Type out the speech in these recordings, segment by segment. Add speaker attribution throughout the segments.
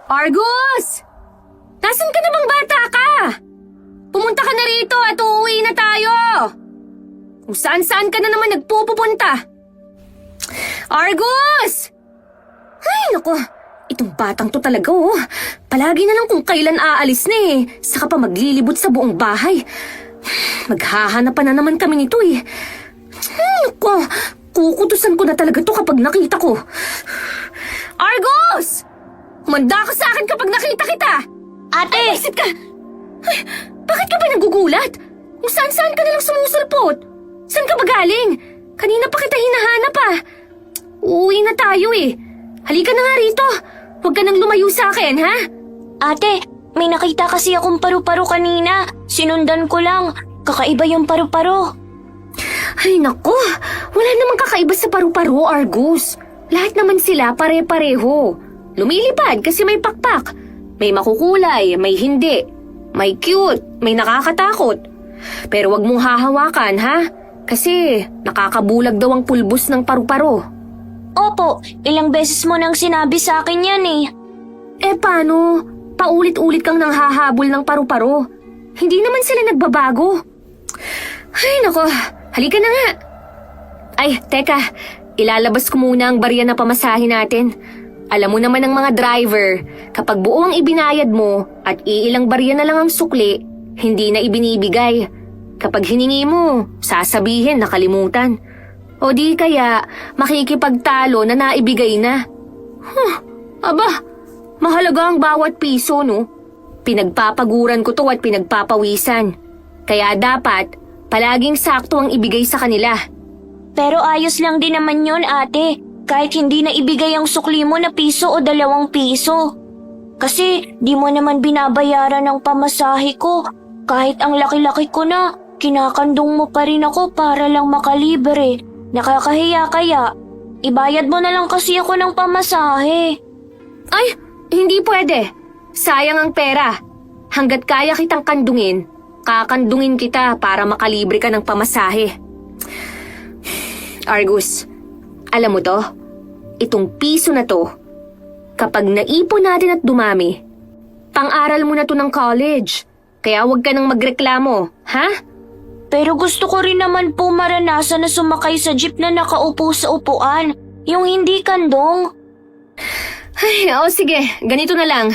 Speaker 1: Argus! Nasaan ka na bang bata ka? Pumunta ka na rito at uuwi na tayo! Kung saan-saan ka na naman nagpupunta. Argus! Ay, naku. Itong batang to talaga, oh. Palagi na lang kung kailan aalis na eh. Saka pa maglilibot sa buong bahay. Maghahanapan na naman kami nito eh. Ay, naku. Kukutusan ko na talaga to kapag nakita ko. Argus! Humanda ka sa akin kapag nakita kita!
Speaker 2: Ate!
Speaker 1: Ay, exit ka! Ay, bakit ka ba nagugulat? Kung saan-saan ka nalang sumusulpot? Saan ka ba galing? Kanina pa kita hinahanap ah. Uuwi na tayo eh. Halika na nga rito. Huwag ka nang lumayo sa akin, ha?
Speaker 2: Ate, may nakita kasi akong paru-paro kanina. Sinundan ko lang. Kakaiba yung paru-paro.
Speaker 1: Ay naku, wala namang kakaiba sa paru-paro, Argus. Lahat naman sila pare-pareho. Lumilipad kasi may pakpak. May makukulay, may hindi. May cute, may nakakatakot. Pero wag mong hahawakan, ha? Kasi nakakabulag daw ang pulbos ng paru-paro.
Speaker 2: Opo, ilang beses mo nang sinabi sa akin yan eh.
Speaker 1: Eh paano? Paulit-ulit kang nanghahabol ng paru-paro. Hindi naman sila nagbabago. Ay nako, halika na nga. Ay, teka. Ilalabas ko muna ang barya na pamasahe natin. Alam mo naman ng mga driver, kapag buo ang ibinayad mo at iilang barya na lang ang sukli, hindi na ibinibigay. Kapag hiningi mo, sasabihin nakalimutan. O di kaya makikipagtalo na naibigay na. Aba, mahalaga ang bawat piso, no? Pinagpapaguran ko to at pinagpapawisan. Kaya dapat palaging sakto ang ibigay sa kanila.
Speaker 2: Pero ayos lang din naman yun, ate. Kahit hindi na ibigay ang sukli mo na piso o 2 piso. Kasi di mo naman binabayaran ng pamasahe ko. Kahit ang laki-laki ko na, kinakandong mo pa rin ako para lang makalibre. Nakakahiya kaya. Ibayad mo na lang kasi ako ng pamasahe.
Speaker 1: Ay, hindi pwede. Sayang ang pera. Hanggat kaya kitang kandungin, kakandungin kita para makalibre ka ng pamasahe. Argus, alam mo to? Itong piso na to, kapag naipon natin at dumami, pang-aral mo na to ng college. Kaya huwag ka nang magreklamo, ha?
Speaker 2: Pero gusto ko rin naman po maranasan na sumakay sa jeep na nakaupo sa upuan. Yung hindi kandong.
Speaker 1: Ay, sige, ganito na lang.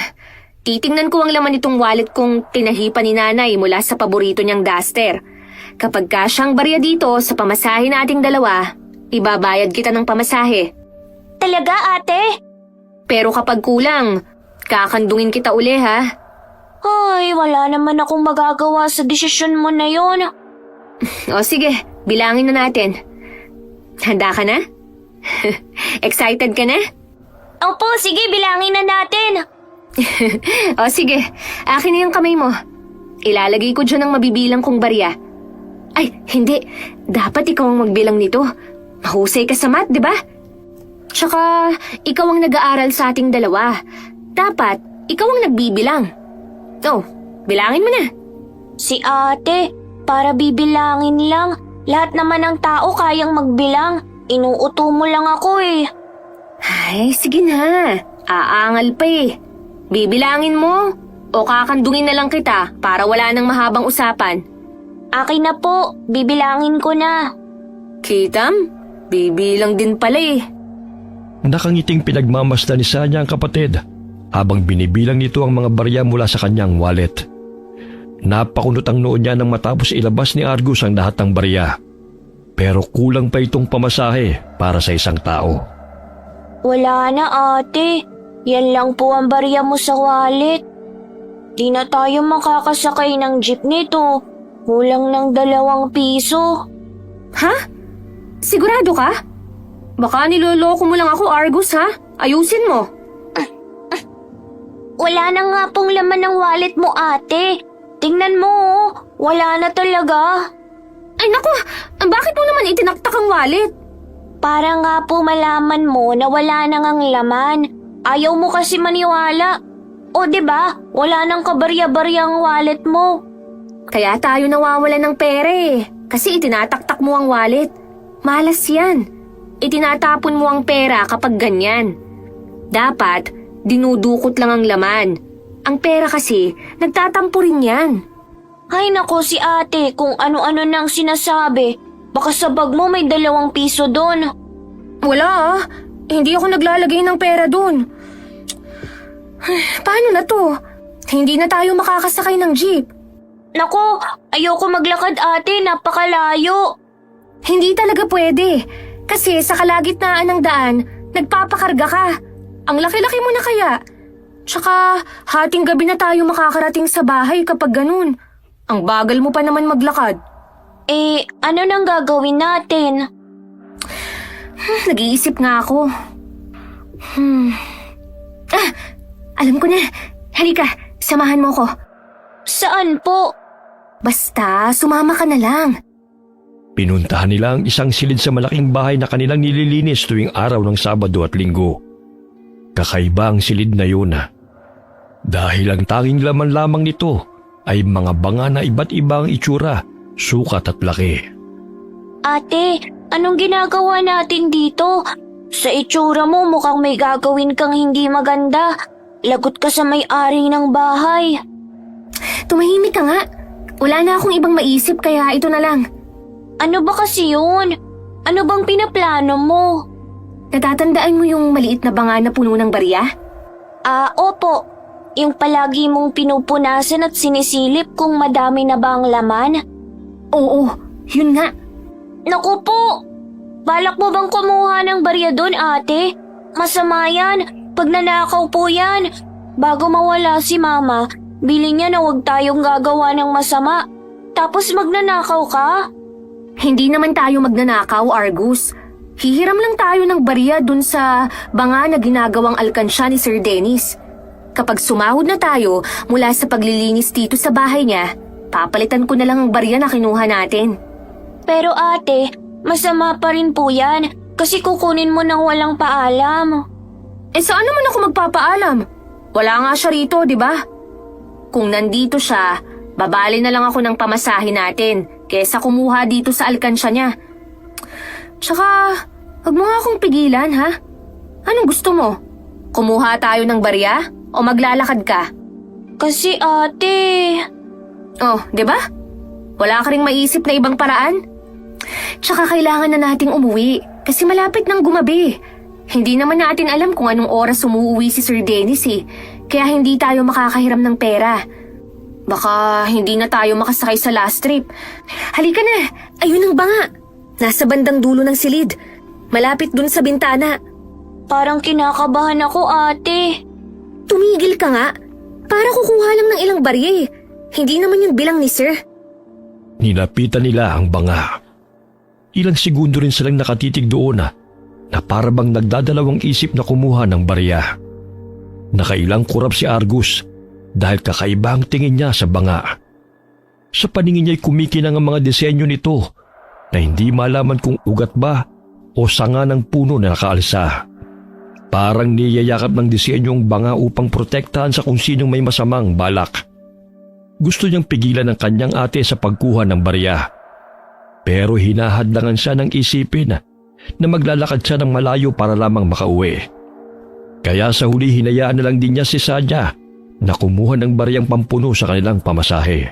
Speaker 1: Titingnan ko ang laman nitong wallet kong tinahipan ni nanay mula sa paborito niyang duster. Kapag kasyang barya dito sa pamasahe nating dalawa, ibabayad kita ng pamasahe.
Speaker 2: Talaga, ate?
Speaker 1: Pero kapag kulang, kakandungin kita uli, ha?
Speaker 2: Ay, wala naman akong magagawa sa desisyon mo na yon.
Speaker 1: O sige, bilangin na natin. Handa ka na? Excited ka na?
Speaker 2: Opo, sige, bilangin na natin.
Speaker 1: O sige, akin na yung kamay mo. Ilalagay ko dyan ang mabibilang kong barya. Ay, hindi. Dapat ikaw ang magbilang nito. Mahusay ka sa math, di ba? Tsaka, ikaw ang nag-aaral sa ating dalawa. Dapat, ikaw ang nagbibilang. Oh, bilangin mo na.
Speaker 2: Si ate, para bibilangin lang. Lahat naman ng tao kayang magbilang. Inuuto mo lang ako eh.
Speaker 1: Ay, sige na. Aangal pa eh. Bibilangin mo o kakandungin na lang kita para wala nang mahabang usapan.
Speaker 2: Akin na po, bibilangin ko na.
Speaker 1: Kitam, bibilang din pala eh.
Speaker 3: Nakangiting pinagmamasdan ni Sanya ang kapatid habang binibilang nito ang mga barya mula sa kanyang wallet. Napakunot ang noo niya nang matapos ilabas ni Argus ang lahat ng barya. Pero kulang pa itong pamasahe para sa isang tao.
Speaker 2: Wala na ate, yan lang po ang barya mo sa wallet. Di na tayo makakasakay ng jeep nito. Kulang ng 2 piso.
Speaker 1: Ha? Sigurado ka? Baka niloloko mo lang ako, Argus, ha? Ayusin mo.
Speaker 2: Wala na nga pong laman ng wallet mo, ate. Tingnan mo, oh. Wala na talaga.
Speaker 1: Ay naku, bakit mo naman itinaktak ang wallet?
Speaker 2: Para nga po malaman mo na wala na ngang laman. Ayaw mo kasi maniwala. O 'di ba? Wala nang kabarya-barya ang wallet mo.
Speaker 1: Kaya tayo nawawalan ng pera eh. Kasi itinataktak mo ang wallet. Malas yan. Itinatapon mo ang pera kapag ganyan. Dapat, dinudukot lang ang laman. Ang pera kasi, nagtatampo rin yan.
Speaker 2: Ay nako si ate, kung ano-ano nang sinasabi. Baka sa bag mo may 2 piso doon.
Speaker 1: Wala ah. Hindi ako naglalagay ng pera doon. Paano na to? Hindi na tayo makakasakay ng jeep.
Speaker 2: Nako, ayoko maglakad ate, napakalayo.
Speaker 1: Hindi talaga pwede. Kasi sa kalagitnaan ng daan, nagpapakarga ka. Ang laki-laki mo na kaya. Tsaka, hating gabi na tayo makakarating sa bahay kapag ganun. Ang bagal mo pa naman maglakad.
Speaker 2: Ano nang gagawin natin?
Speaker 1: Nag-iisip nga ako. Alam ko na. Halika, samahan mo ko.
Speaker 2: Saan po?
Speaker 1: Basta, sumama ka na lang.
Speaker 3: Pinuntahan nila ang isang silid sa malaking bahay na kanilang nililinis tuwing araw ng Sabado at Linggo. Kakaiba ang silid na yun. Dahil ang tanging laman lamang nito ay mga banga na iba't ibang itsura, sukat at laki.
Speaker 2: Ate, anong ginagawa natin dito? Sa itsura mo mukhang may gagawin kang hindi maganda. Lagot ka sa may-ari ng bahay.
Speaker 1: Tumahimik ka nga. Wala na akong ibang maisip kaya ito na lang.
Speaker 2: Ano ba kasi yun? Ano bang pinaplano mo?
Speaker 1: Natatandaan mo yung maliit na banga na puno ng barya?
Speaker 2: Opo. Yung palagi mong pinupunasan at sinisilip kung madami na ba ang laman?
Speaker 1: Oo, yun nga.
Speaker 2: Naku po! Balak mo bang kumuha ng barya doon, ate? Masama yan. Pag nanakaw po yan. Bago mawala si mama, bili niya na huwag tayong gagawa ng masama. Tapos magnanakaw ka?
Speaker 1: Hindi naman tayo magnanakaw, Argus. Hihiram lang tayo ng barya dun sa banga na ginagawang alkansya ni Sir Dennis. Kapag sumahod na tayo mula sa paglilinis dito sa bahay niya, papalitan ko na lang ang barya na kinuha natin.
Speaker 2: Pero ate, masama pa rin po yan kasi kukunin mo nang walang paalam.
Speaker 1: Saan naman ako magpapaalam? Wala nga siya rito, di ba? Kung nandito siya, babali na lang ako ng pamasahe natin kesa kumuha dito sa alkansya niya. Tsaka, wag mo nga akong pigilan, ha? Anong gusto mo? Kumuha tayo ng barya o maglalakad ka?
Speaker 2: Kasi ate...
Speaker 1: Oh, di ba? Wala ka ring maisip na ibang paraan? Tsaka kailangan na nating umuwi kasi malapit nang gumabi. Hindi naman natin alam kung anong oras umuwi si Sir Dennis eh. Kaya hindi tayo makakahiram ng pera. Baka hindi na tayo makasakay sa last trip. Halika na, ayun ang banga. Nasa bandang dulo ng silid. Malapit dun sa bintana.
Speaker 2: Parang kinakabahan ako, ate.
Speaker 1: Tumigil ka nga. Para kukuha lang ng ilang barya eh. Hindi naman yung bilang ni Sir.
Speaker 3: Nilapitan nila ang banga. Ilang segundo rin silang nakatitig doon na para bang nagdadalawang isip na kumuha ng barya. Nakailang kurap si Argus dahil kakaiba ang tingin niya sa banga. Sa paningin niya'y kumikinang ang mga disenyo nito na hindi malaman kung ugat ba o sanga ng puno na nakaalsa. Parang niyayakap ng disenyo ang banga upang protektahan sa kung sinong may masamang balak. Gusto niyang pigilan ang kanyang ate sa pagkuha ng barya. Pero hinahadlangan siya ng isipin na maglalakad siya ng malayo para lamang makauwi. Kaya sa huli hinayaan na lang din niya si Sanya na kumuha ng baryang pampuno sa kanilang pamasahe.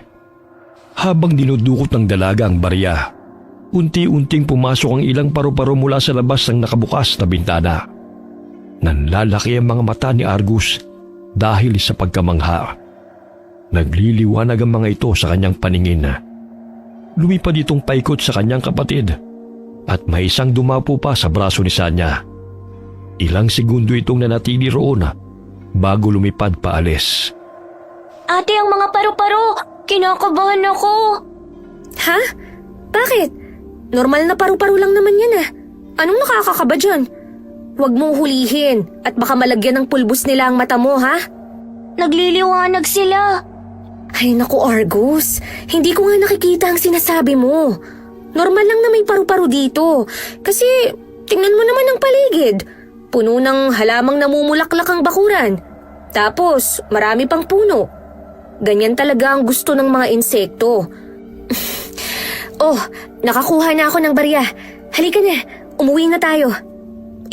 Speaker 3: Habang dinudukot ng dalaga ang barya, unti-unting pumasok ang ilang paru-paro mula sa labas ng nakabukas na bintana. Nanlalaki ang mga mata ni Argus dahil sa pagkamangha. Nagliliwanag ang mga ito sa kanyang paningin. Lumipad itong paikot sa kanyang kapatid at may isang dumapo pa sa braso ni Sanya. Ilang segundo itong nanatili roon bago lumipad paalis.
Speaker 2: Ate, ang mga paru-paro! Kinakabahan ako!
Speaker 1: Ha? Bakit? Normal na paru-paro lang naman yan Anong nakakakaba dyan? Huwag mong hulihin at baka malagyan ng pulbos nila ang mata mo, ha?
Speaker 2: Nagliliwanag sila.
Speaker 1: Ay naku, Argus. Hindi ko nga nakikita ang sinasabi mo. Normal lang na may paru-paro dito. Kasi tingnan mo naman ang paligid. Puno ng halamang namumulaklak ang bakuran. Tapos marami pang puno. Ganyan talaga ang gusto ng mga insekto. Oh, nakakuha na ako ng barya. Halika na, umuwi na tayo.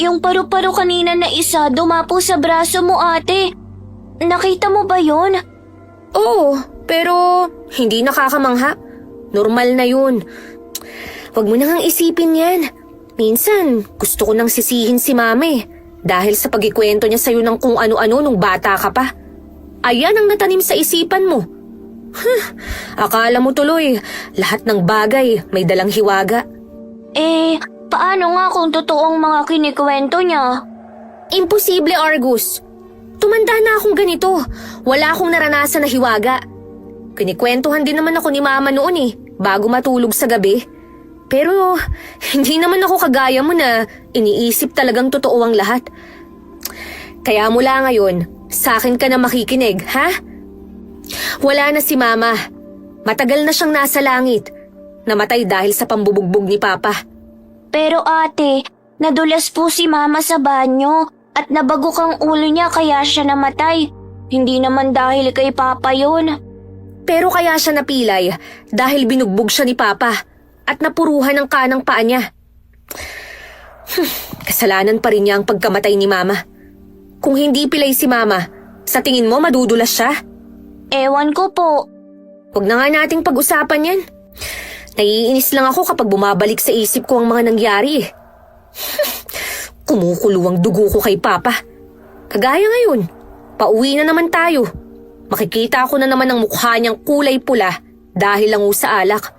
Speaker 2: Yung paru-paro kanina na isa dumapo sa braso mo, ate. Nakita mo ba yon?
Speaker 1: Oo, pero hindi nakakamangha. Normal na yun. Huwag mo nang isipin yan. Minsan, gusto ko nang sisihin si mama eh. Dahil sa pagkikwento niya sa'yo ng kung ano-ano nung bata ka pa. Ayan ang natanim sa isipan mo. Akala mo tuloy, lahat ng bagay may dalang hiwaga.
Speaker 2: Paano nga kung totoong mga kinikwento niya?
Speaker 1: Imposible, Argus. Tumanda na akong ganito. Wala akong naranasan na hiwaga. Kinikwentuhan din naman ako ni mama noon eh, bago matulog sa gabi. Pero hindi naman ako kagaya mo na iniisip talagang totoo ang lahat. Kaya mula ngayon, sa akin ka na makikinig, ha? Wala na si mama. Matagal na siyang nasa langit. Namatay dahil sa pambubugbog ni papa.
Speaker 2: Pero ate, nadulas po si mama sa banyo at nabagok ang ulo niya kaya siya namatay. Hindi naman dahil kay papa yun.
Speaker 1: Pero kaya siya napilay dahil binugbog siya ni papa at napuruhan ng kanang paa niya. Kasalanan pa rin niya ang pagkamatay ni mama. Kung hindi pilay si mama, sa tingin mo madudulas siya?
Speaker 2: Ewan ko po.
Speaker 1: Huwag na nga nating pag-usapan yan. Naiinis lang ako kapag bumabalik sa isip ko ang mga nangyari. Kumukulo ang dugo ko kay papa. Kagaya ngayon, pauwi na naman tayo. Makikita ko na naman ang mukha niyang kulay pula dahil lang sa alak.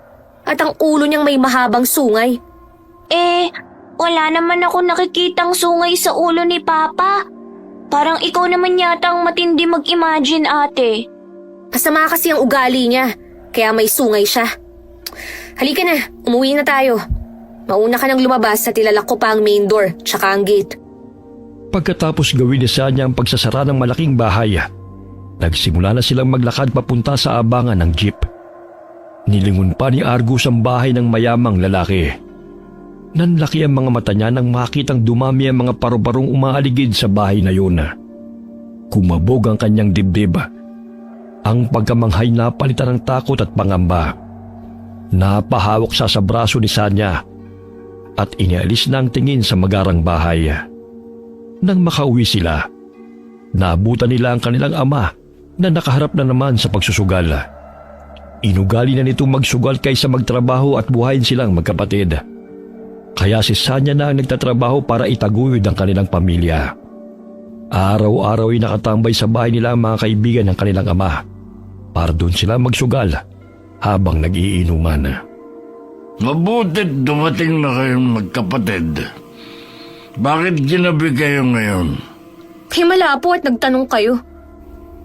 Speaker 1: At ang ulo niyang may mahabang sungay.
Speaker 2: Wala naman ako nakikitang sungay sa ulo ni papa. Parang ikaw naman yata ang matindi mag-imagine, ate.
Speaker 1: Masama kasi ang ugali niya, kaya may sungay siya. Halika na, umuwi na tayo. Mauna ka nang lumabas at ilalak ko pa ang main door tsaka ang gate.
Speaker 3: Pagkatapos gawin ni Sanya ang pagsasara ng malaking bahay, nagsimula na silang maglakad papunta sa abangan ng jeep. Nilingon pa ni Argus ang bahay ng mayamang lalaki. Nanlaki ang mga mata niya nang makitang dumami ang mga paru-parong umaaligid sa bahay na yun. Kumabog ang kanyang dibdib. Ang pagkamanghay na palitan ng takot at pangamba. Napahawak siya sa braso ni Sanya at inialis na ang tingin sa magarang bahay. Nang makauwi sila, naabutan nila ang kanilang ama na nakaharap na naman sa pagsusugal. Inugali na nitong magsugal kaysa magtrabaho at buhayin silang magkapatid. Kaya si Sanya na ang nagtatrabaho para itaguyod ang kanilang pamilya. Araw-araw ay nakatambay sa bahay nila ang mga kaibigan ng kanilang ama para doon sila magsugal habang nag-iinuman.
Speaker 4: Mabutit dumating na kayong magkapatid. Bakit ginabi kayo ngayon?
Speaker 1: Himala po at nagtanong kayo.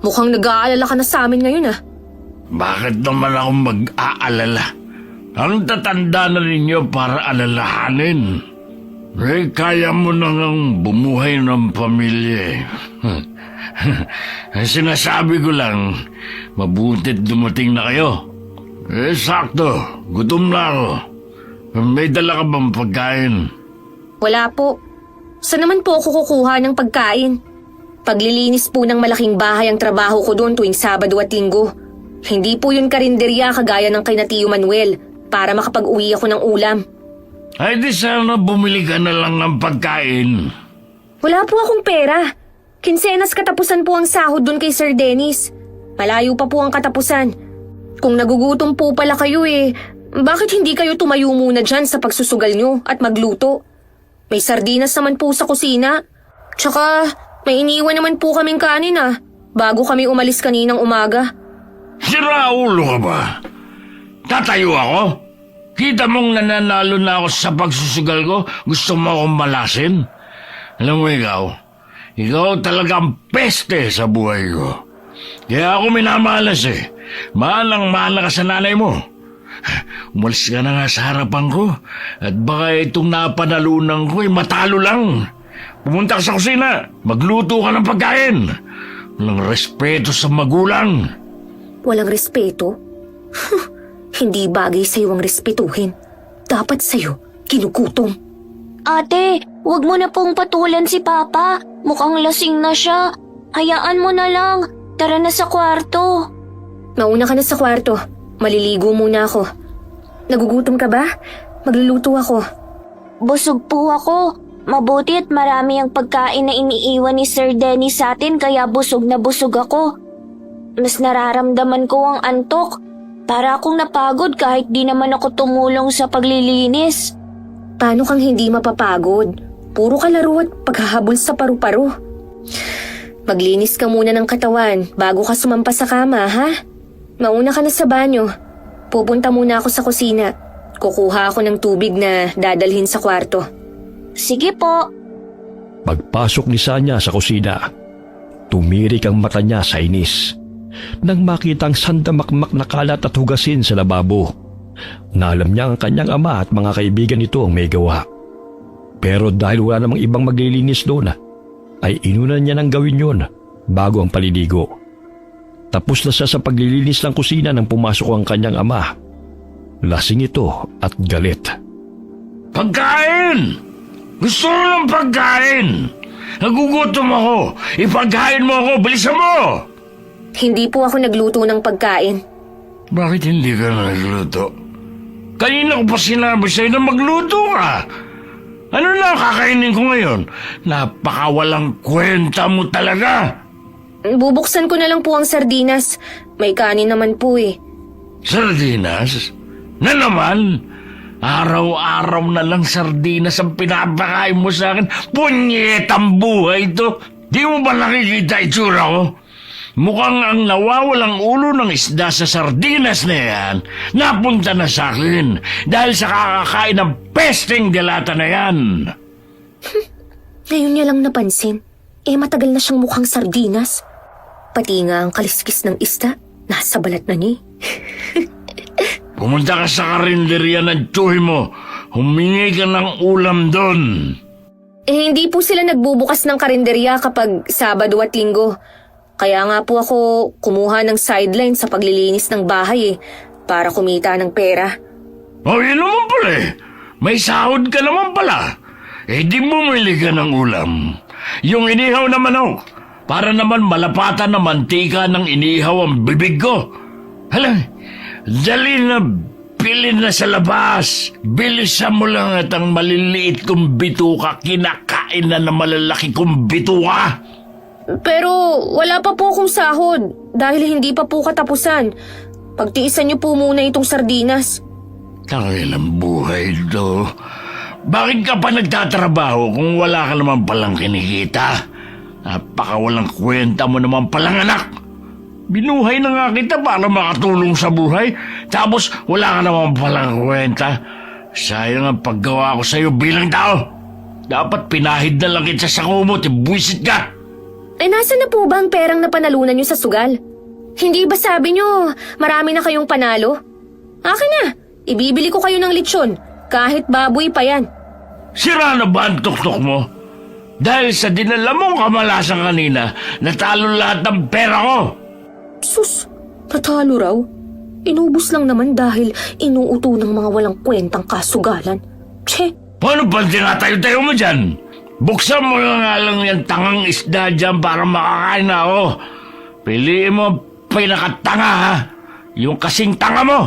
Speaker 1: Mukhang nag-aalala ka na sa amin ngayon ah.
Speaker 4: Bakit naman ako mag-aalala? Ang tatanda na ninyo para alalahanin. Kaya mo nang bumuhay ng pamilya eh. Sinasabi ko lang, mabutit dumating na kayo. Sakto, gutom na ako. May dala ka bang pagkain?
Speaker 1: Wala po. Saan naman po ako kukuha ng pagkain? Paglilinis po ng malaking bahay ang trabaho ko doon tuwing Sabado at Linggo. Hindi po yun karinderya kagaya ng kay na Tio Manuel para makapag-uwi ako ng ulam.
Speaker 4: Ay di sana bumili ka na lang ng pagkain.
Speaker 1: Wala po akong pera. Kinsenas katapusan po ang sahod doon kay Sir Dennis. Malayo pa po ang katapusan. Kung nagugutom po pala kayo bakit hindi kayo tumayo muna dyan sa pagsusugal nyo at magluto? May sardinas naman po sa kusina. Tsaka may iniwan naman po kaming kanin bago kami umalis kaninang umaga.
Speaker 4: Sira ulo ka ba? Tatayo ako? Kita mong nananalo na ako sa pagsusugal ko? Gusto mo akong malasin? Alam mo ikaw talagang peste sa buhay ko. Kaya ako minamalas Malang-mahal ka sa nanay mo. Umalis ka na nga sa harapan ko at baka itong napanalunan ko matalo lang. Pumunta ka sa kusina, magluto ka ng pagkain. Walang respeto sa magulang.
Speaker 1: Walang respeto? Hindi bagay sa'yo ang respetuhin. Dapat sa'yo, kinukutom.
Speaker 2: Ate, wag mo na pong patulan si Papa. Mukhang lasing na siya. Hayaan mo na lang. Tara na sa kwarto.
Speaker 1: Mauna ka na sa kwarto. Maliligo muna ako. Nagugutom ka ba? Magluluto ako.
Speaker 2: Busog po ako. Mabuti at marami ang pagkain na iniiwan ni Sir Dennis sa atin kaya busog na busog ako. Mas nararamdaman ko ang antok. Para akong napagod kahit di naman ako tumulong sa paglilinis.
Speaker 1: Paano kang hindi mapapagod? Puro kalaro at paghahabol sa paru-paro. Maglinis ka muna ng katawan bago ka sumampa sa kama, ha? Mauna ka na sa banyo. Pupunta muna ako sa kusina. Kukuha ako ng tubig na dadalhin sa kwarto.
Speaker 2: Sige po.
Speaker 3: Pagpasok ni Sanya sa kusina, tumirik ang mata niya sa inis. Nang makita ang sandamakmak na kalat at hugasin sa lababo, na alam niya ang kanyang ama at mga kaibigan nito ang may gawa. Pero dahil wala namang ibang maglilinis doon, ay inunan niya nang gawin yon bago ang paliligo. Tapos na siya sa paglilinis ng kusina nang pumasok ang kanyang ama. Lasing ito at galit.
Speaker 4: Pagkain! Gusto mo ng pagkain! Nagugutom ako! Ipagkain mo ako! Bilisan mo!
Speaker 1: Hindi po ako nagluto ng pagkain.
Speaker 4: Bakit hindi ka nagluto? Kanina ko pa sinabi sa'yo na magluto ka! Ano na ang kakainin ko ngayon? Napakawalang kwenta mo talaga!
Speaker 1: Bubuksan ko na lang po ang sardinas. May kanin naman po eh.
Speaker 4: Sardinas? Na naman? Araw-araw na lang sardinas ang pinapakain mo sa akin. Punyetang buhay ito! Di mo ba nakikita itsura ko? Mukhang ang nawawalang ulo ng isda sa sardinas na yan napunta na sa akin dahil sa kakakain ng pesteng delata na yan.
Speaker 1: Ngayon niya lang napansin. Matagal na siyang mukhang sardinas. Pati nga ang kaliskis ng isda, nasa balat na niya.
Speaker 4: Pumunta ka sa karinderya ng tsuhi mo. Humingi ka ng ulam doon.
Speaker 1: Hindi po sila nagbubukas ng karinderya kapag Sabado at Linggo. Kaya nga po ako kumuha ng sideline sa paglilinis ng bahay para kumita ng pera.
Speaker 4: Oh, yun naman pala eh. May sahod ka naman pala. Di bumili ka ng ulam. Yung inihaw na manok, para naman malapatan na mantika ng inihaw ang bibig ko. Hala, dali na bilhin na sa labas. Bilisan mo lang at ang maliliit kong bituka kinakain na ng malalaki kong bituka.
Speaker 1: Pero wala pa po akong sahod dahil hindi pa po katapusan. Pagtiisan niyo po muna itong sardinas.
Speaker 4: Takilang buhay ito. Bakit ka pa nagtatrabaho kung wala ka naman palang kinikita? Napakawalang kwenta mo naman palang anak. Binuhay na nga kita para makatulong sa buhay. Tapos wala ka naman palang kwenta. Sayang ang paggawa ko sa'yo bilang tao. Dapat pinahid na lang kita sa kumot. Buwisit ka.
Speaker 1: Nasaan na po ba ang perang napanalunan niyo sa sugal? Hindi ba sabi niyo marami na kayong panalo? Akin na, ibibili ko kayo ng lechon, kahit baboy pa yan.
Speaker 4: Sira na ba ang tuktok mo? Dahil sa dinala mong kamalasan kanina, natalo lahat ng pera ko.
Speaker 1: Sus, natalo raw? Inubos lang naman dahil inuuto ng mga walang kwentang kasugalan. Tse!
Speaker 4: Paano ba tinatayo-tayo mo dyan? Buksan mo na nga lang yung tangang isda dyan para makakain na ako. Piliin mo pinakatanga ha. Yung kasing tanga mo.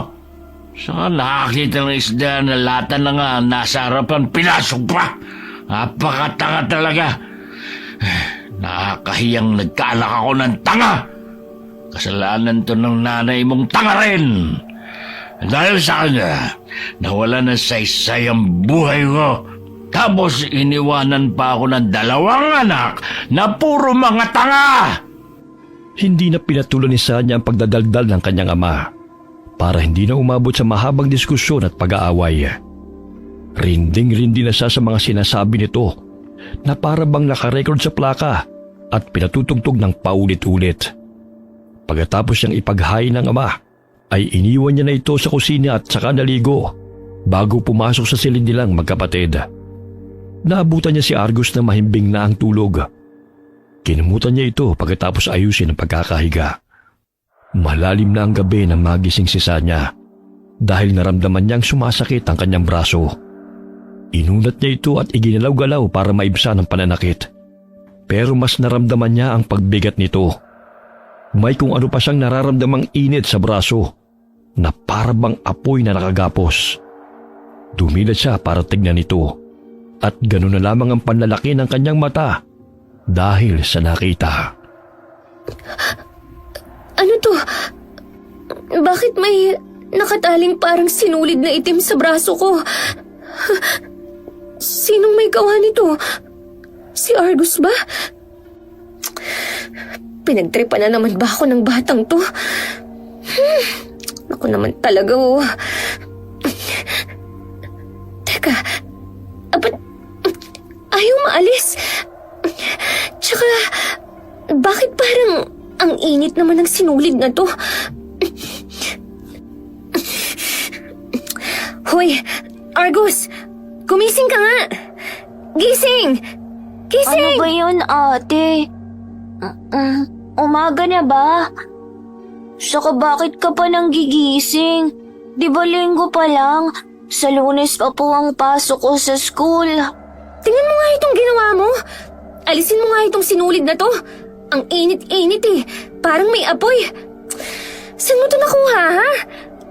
Speaker 4: Saka nakakita ng isda na lata na nga nasa harapan, pinasok pa. Napakatanga talaga. Nakakahiyang nagkaalak ako ng tanga. Kasalanan to ng nanay mong tanga rin. Dahil sa kanya, nawala na saysay ang buhay ko. Tapos iniwanan pa ako ng 2 anak na puro mga tanga.
Speaker 3: Hindi na pinatulan ni Sanya ang pagdadaldal ng kanyang ama para hindi na umabot sa mahabang diskusyon at pag-aaway. Rinding-rindi na siya sa mga sinasabi nito na para bang nakarecord sa plaka at pinatutugtog ng paulit-ulit. Pagkatapos niyang ipaghain ng ama, ay iniwan niya na ito sa kusina at saka naligo bago pumasok sa silid nilang magkapatid. Naabutan niya si Argus na mahimbing na ang tulog. Kinumutan niya ito pagkatapos ayusin ang pagkakahiga. Malalim na ang gabi nang magising si Sanya dahil naramdaman niyang sumasakit ang kanyang braso. Inunat niya ito at iginalaw-galaw para maibsan ang pananakit. Pero mas naramdaman niya ang pagbigat nito. May kung ano pa siyang nararamdamang init sa braso na parabang apoy na nakagapos. Dumilat siya para tignan ito. At gano'n na lamang ang panlalaki ng kanyang mata dahil sa nakita.
Speaker 1: Ano to? Bakit may nakataling parang sinulid na itim sa braso ko? Sinong may gawa nito? Si Argus ba? Pinagtripan na naman ba ako ng batang to? Ako naman talaga, oh. Teka, ba't ayaw maalis? Tsaka, bakit parang ang init naman ng sinulid na to? Hoy, Argus! Gumising ka nga! Gising! Gising!
Speaker 2: Ano ba yun, ate? Umaga na ba? Saka bakit ka pa nang gigising? Di ba linggo pa lang? Sa Lunes pa po ang pasok ko sa school.
Speaker 1: Tingnan mo nga itong ginawa mo. Alisin mo nga itong sinulid na to. Ang init-init eh. Parang may apoy. Saan mo to nakuha, ha?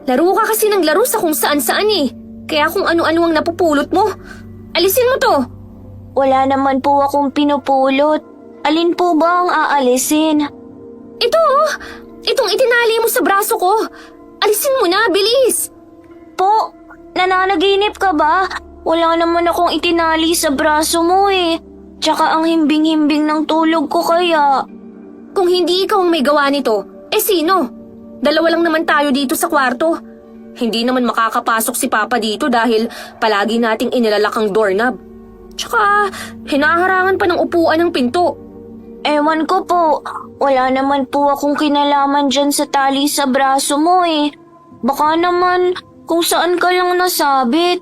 Speaker 1: Laro ka kasi ng laro sa kung saan-saan eh. Kaya kung ano-ano ang napupulot mo. Alisin mo to.
Speaker 2: Wala naman po akong pinupulot. Alin po ba ang aalisin?
Speaker 1: Ito oh. Itong itinali mo sa braso ko. Alisin mo na, bilis.
Speaker 2: Po, nananaginip ka ba? Wala naman akong itinali sa braso mo eh. Tsaka ang himbing-himbing ng tulog ko kaya.
Speaker 1: Kung hindi ikaw ang may gawa nito, eh sino? Dalawa lang naman tayo dito sa kwarto. Hindi naman makakapasok si Papa dito dahil palagi nating inilalak ang doorknob. Tsaka, hinaharangan pa ng upuan ng pinto.
Speaker 2: Ewan ko po, wala naman po akong kinalaman dyan sa tali sa braso mo eh. Baka naman kung saan ka lang nasabit.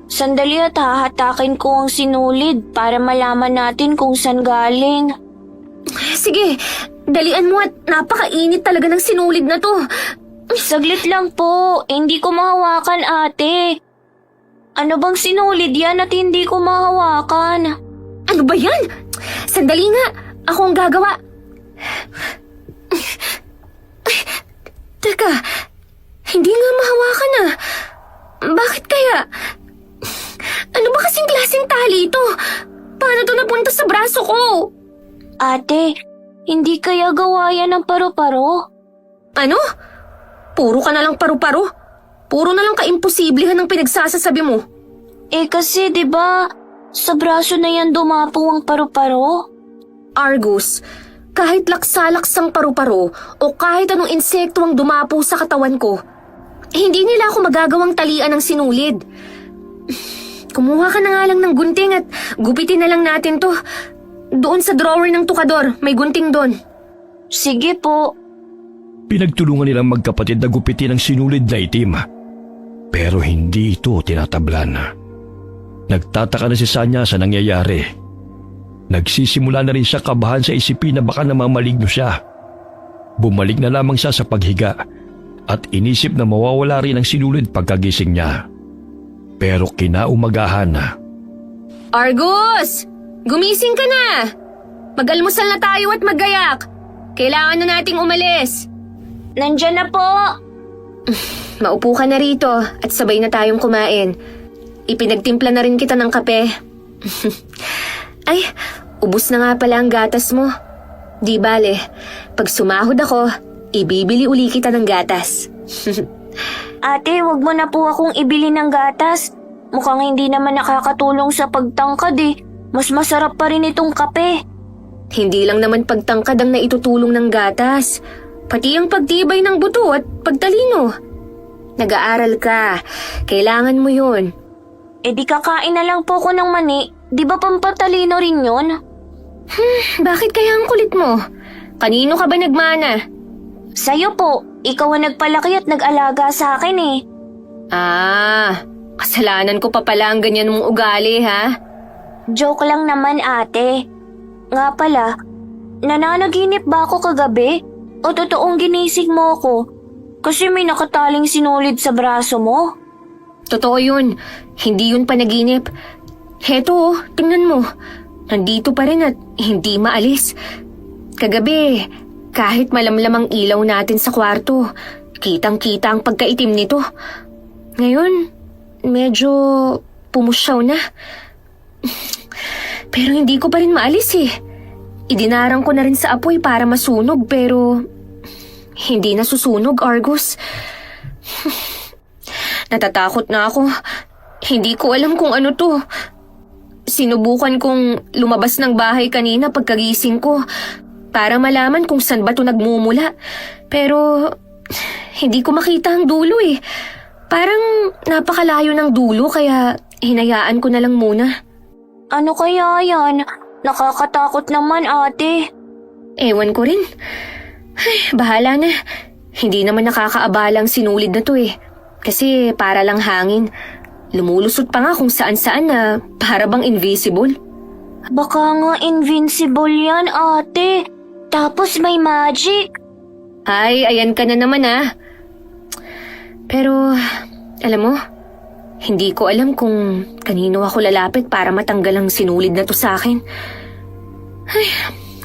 Speaker 2: Sandali at hahatakin ko ang sinulid para malaman natin kung saan galing.
Speaker 1: Sige, dalian mo at napakainit talaga ng sinulid na to.
Speaker 2: Saglit lang po, hindi ko mahawakan ate. Ano bang sinulid yan at hindi ko mahawakan?
Speaker 1: Ano ba yan? Sandali nga, ako ang gagawa. Ay, teka, hindi nga mahawakan ah. Bakit kaya? Ano ba kasing klaseng tali ito? Paano to napunta sa braso ko?
Speaker 2: Ate, hindi kaya gawa yan ng paru-paro?
Speaker 1: Ano? Puro ka na lang paru-paro? Puro na lang ka-imposiblihan ang pinagsasasabi mo.
Speaker 2: Eh kasi 'di ba sa braso na yan dumapo ang paru-paro?
Speaker 1: Argus, kahit laksa-laksang paru-paro o kahit anong insekto ang dumapo sa katawan ko, hindi nila ako magagawang talian ng sinulid. Kumuha ka na nga lang ng gunting at gupitin na lang natin to. Doon sa drawer ng tukador, may gunting doon.
Speaker 2: Sige po.
Speaker 3: Pinagtulungan nilang magkapatid na gupitin ang sinulid na itim. Pero hindi ito tinatablan. Nagtataka na si Sanya sa nangyayari. Nagsisimula na rin siya kabahan sa isipin na baka namamaligno siya. Bumalik na lamang siya sa paghiga at inisip na mawawala rin ang sinulid pagkagising niya. Pero kinaumagahan na.
Speaker 1: Argus! Gumising ka na! Mag-almusal na tayo at maggayak. Kailangan na nating umalis.
Speaker 2: Nandyan na po.
Speaker 1: Maupo ka na rito at sabay na tayong kumain. Ipinagtimpla na rin kita ng kape. Ay, ubos na nga pala ang gatas mo. Di bale, pag sumahod ako, ibibili uli kita ng gatas.
Speaker 2: Ate, wag mo na po akong ibili ng gatas. Mukhang hindi naman nakakatulong sa pagtangkad eh. Mas masarap pa rin itong kape.
Speaker 1: Hindi lang naman pagtangkad ang naitutulong ng gatas. Pati ang pagtibay ng buto at pagtalino. Nag-aaral ka. Kailangan mo yun.
Speaker 2: Eh di kakain na lang po ko ng mani. Di ba pampatalino rin yun?
Speaker 1: Bakit kaya ang kulit mo? Kanino ka ba nagmana?
Speaker 2: Sa'yo po. Ikaw ang nagpalaki at nag-alaga sa akin eh.
Speaker 1: Kasalanan ko pa pala ang ganyan mong ugali, ha?
Speaker 2: Joke lang naman ate. Nga pala, nananaginip ba ako kagabi? O totoong ginising mo ako? Kasi may nakataling sinulid sa braso mo?
Speaker 1: Totoo yun. Hindi yun panaginip. Heto, tingnan mo. Nandito pa rin at hindi maalis. Kagabi, kahit malamlam ang ilaw natin sa kwarto, kitang-kita ang pagkaitim nito. Ngayon, medyo pumusyaw na. Pero hindi ko pa rin maalis eh. Idinarang ko na rin sa apoy para masunog pero hindi nasusunog, Argus. Natatakot na ako. Hindi ko alam kung ano to. Sinubukan kong lumabas ng bahay kanina pagkagising ko para malaman kung saan ba to nagmumula. Pero hindi ko makita ang dulo eh. Parang napakalayo ng dulo kaya hinayaan ko na lang muna.
Speaker 2: Ano kaya yan? Nakakatakot naman, ate.
Speaker 1: Ewan ko rin. Ay, bahala na. Hindi naman nakakaabalang sinulid na to eh. Kasi para lang hangin. Lumulusot pa nga kung saan-saan na para bang invisible.
Speaker 2: Baka nga invincible yan, ate. Tapos may magic.
Speaker 1: Ay, ayan ka na naman ah. Pero, alam mo, hindi ko alam kung kanino ako lalapit para matanggal ang sinulid na to sa akin. Ay,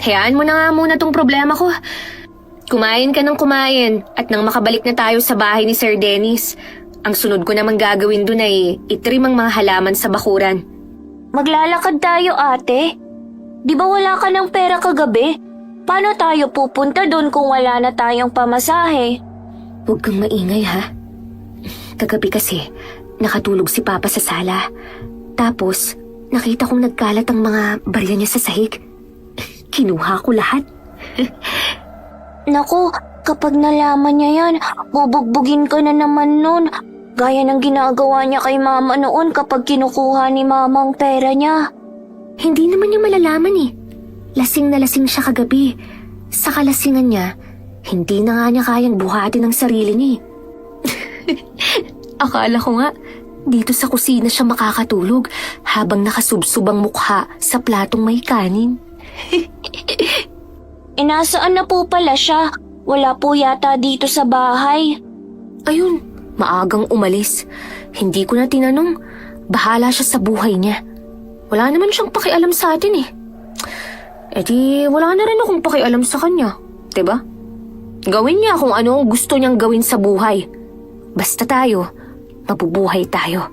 Speaker 1: hayaan mo na nga muna tong problema ko. Kumain ka ng kumain at nang makabalik na tayo sa bahay ni Sir Dennis, ang sunod ko namang gagawin dun ay itrim ang mga halaman sa bakuran.
Speaker 2: Maglalakad tayo, ate. Di ba wala ka ng pera kagabi? Paano tayo pupunta doon kung wala na tayong pamasahe?
Speaker 1: Huwag kang maingay ha. Kagabi kasi, nakatulog si Papa sa sala. Tapos, nakita kong nagkalat ang mga barya niya sa sahig. Kinuha ko lahat.
Speaker 2: Naku, kapag nalaman niya yan, bubugbugin ka na naman nun. Gaya ng ginagawa niya kay mama noon kapag kinukuha ni mama ang pera niya.
Speaker 1: Hindi naman niya malalaman eh. Lasing na lasing siya kagabi. Sa kalasingan niya, hindi na nga niya kayang buhatin ang sarili niya. Akala ko nga, dito sa kusina siya makakatulog habang nakasubsob ang mukha sa platong may kanin.
Speaker 2: Nasaan na po pala siya? Wala po yata dito sa bahay.
Speaker 1: Ayun, maagang umalis. Hindi ko na tinanong. Bahala siya sa buhay niya. Wala naman siyang pakialam sa atin eh. E di, wala na rin akong pakialam sa kanya. Diba? Gawin niya kung ano ang gusto niyang gawin sa buhay. Basta tayo, mabubuhay tayo.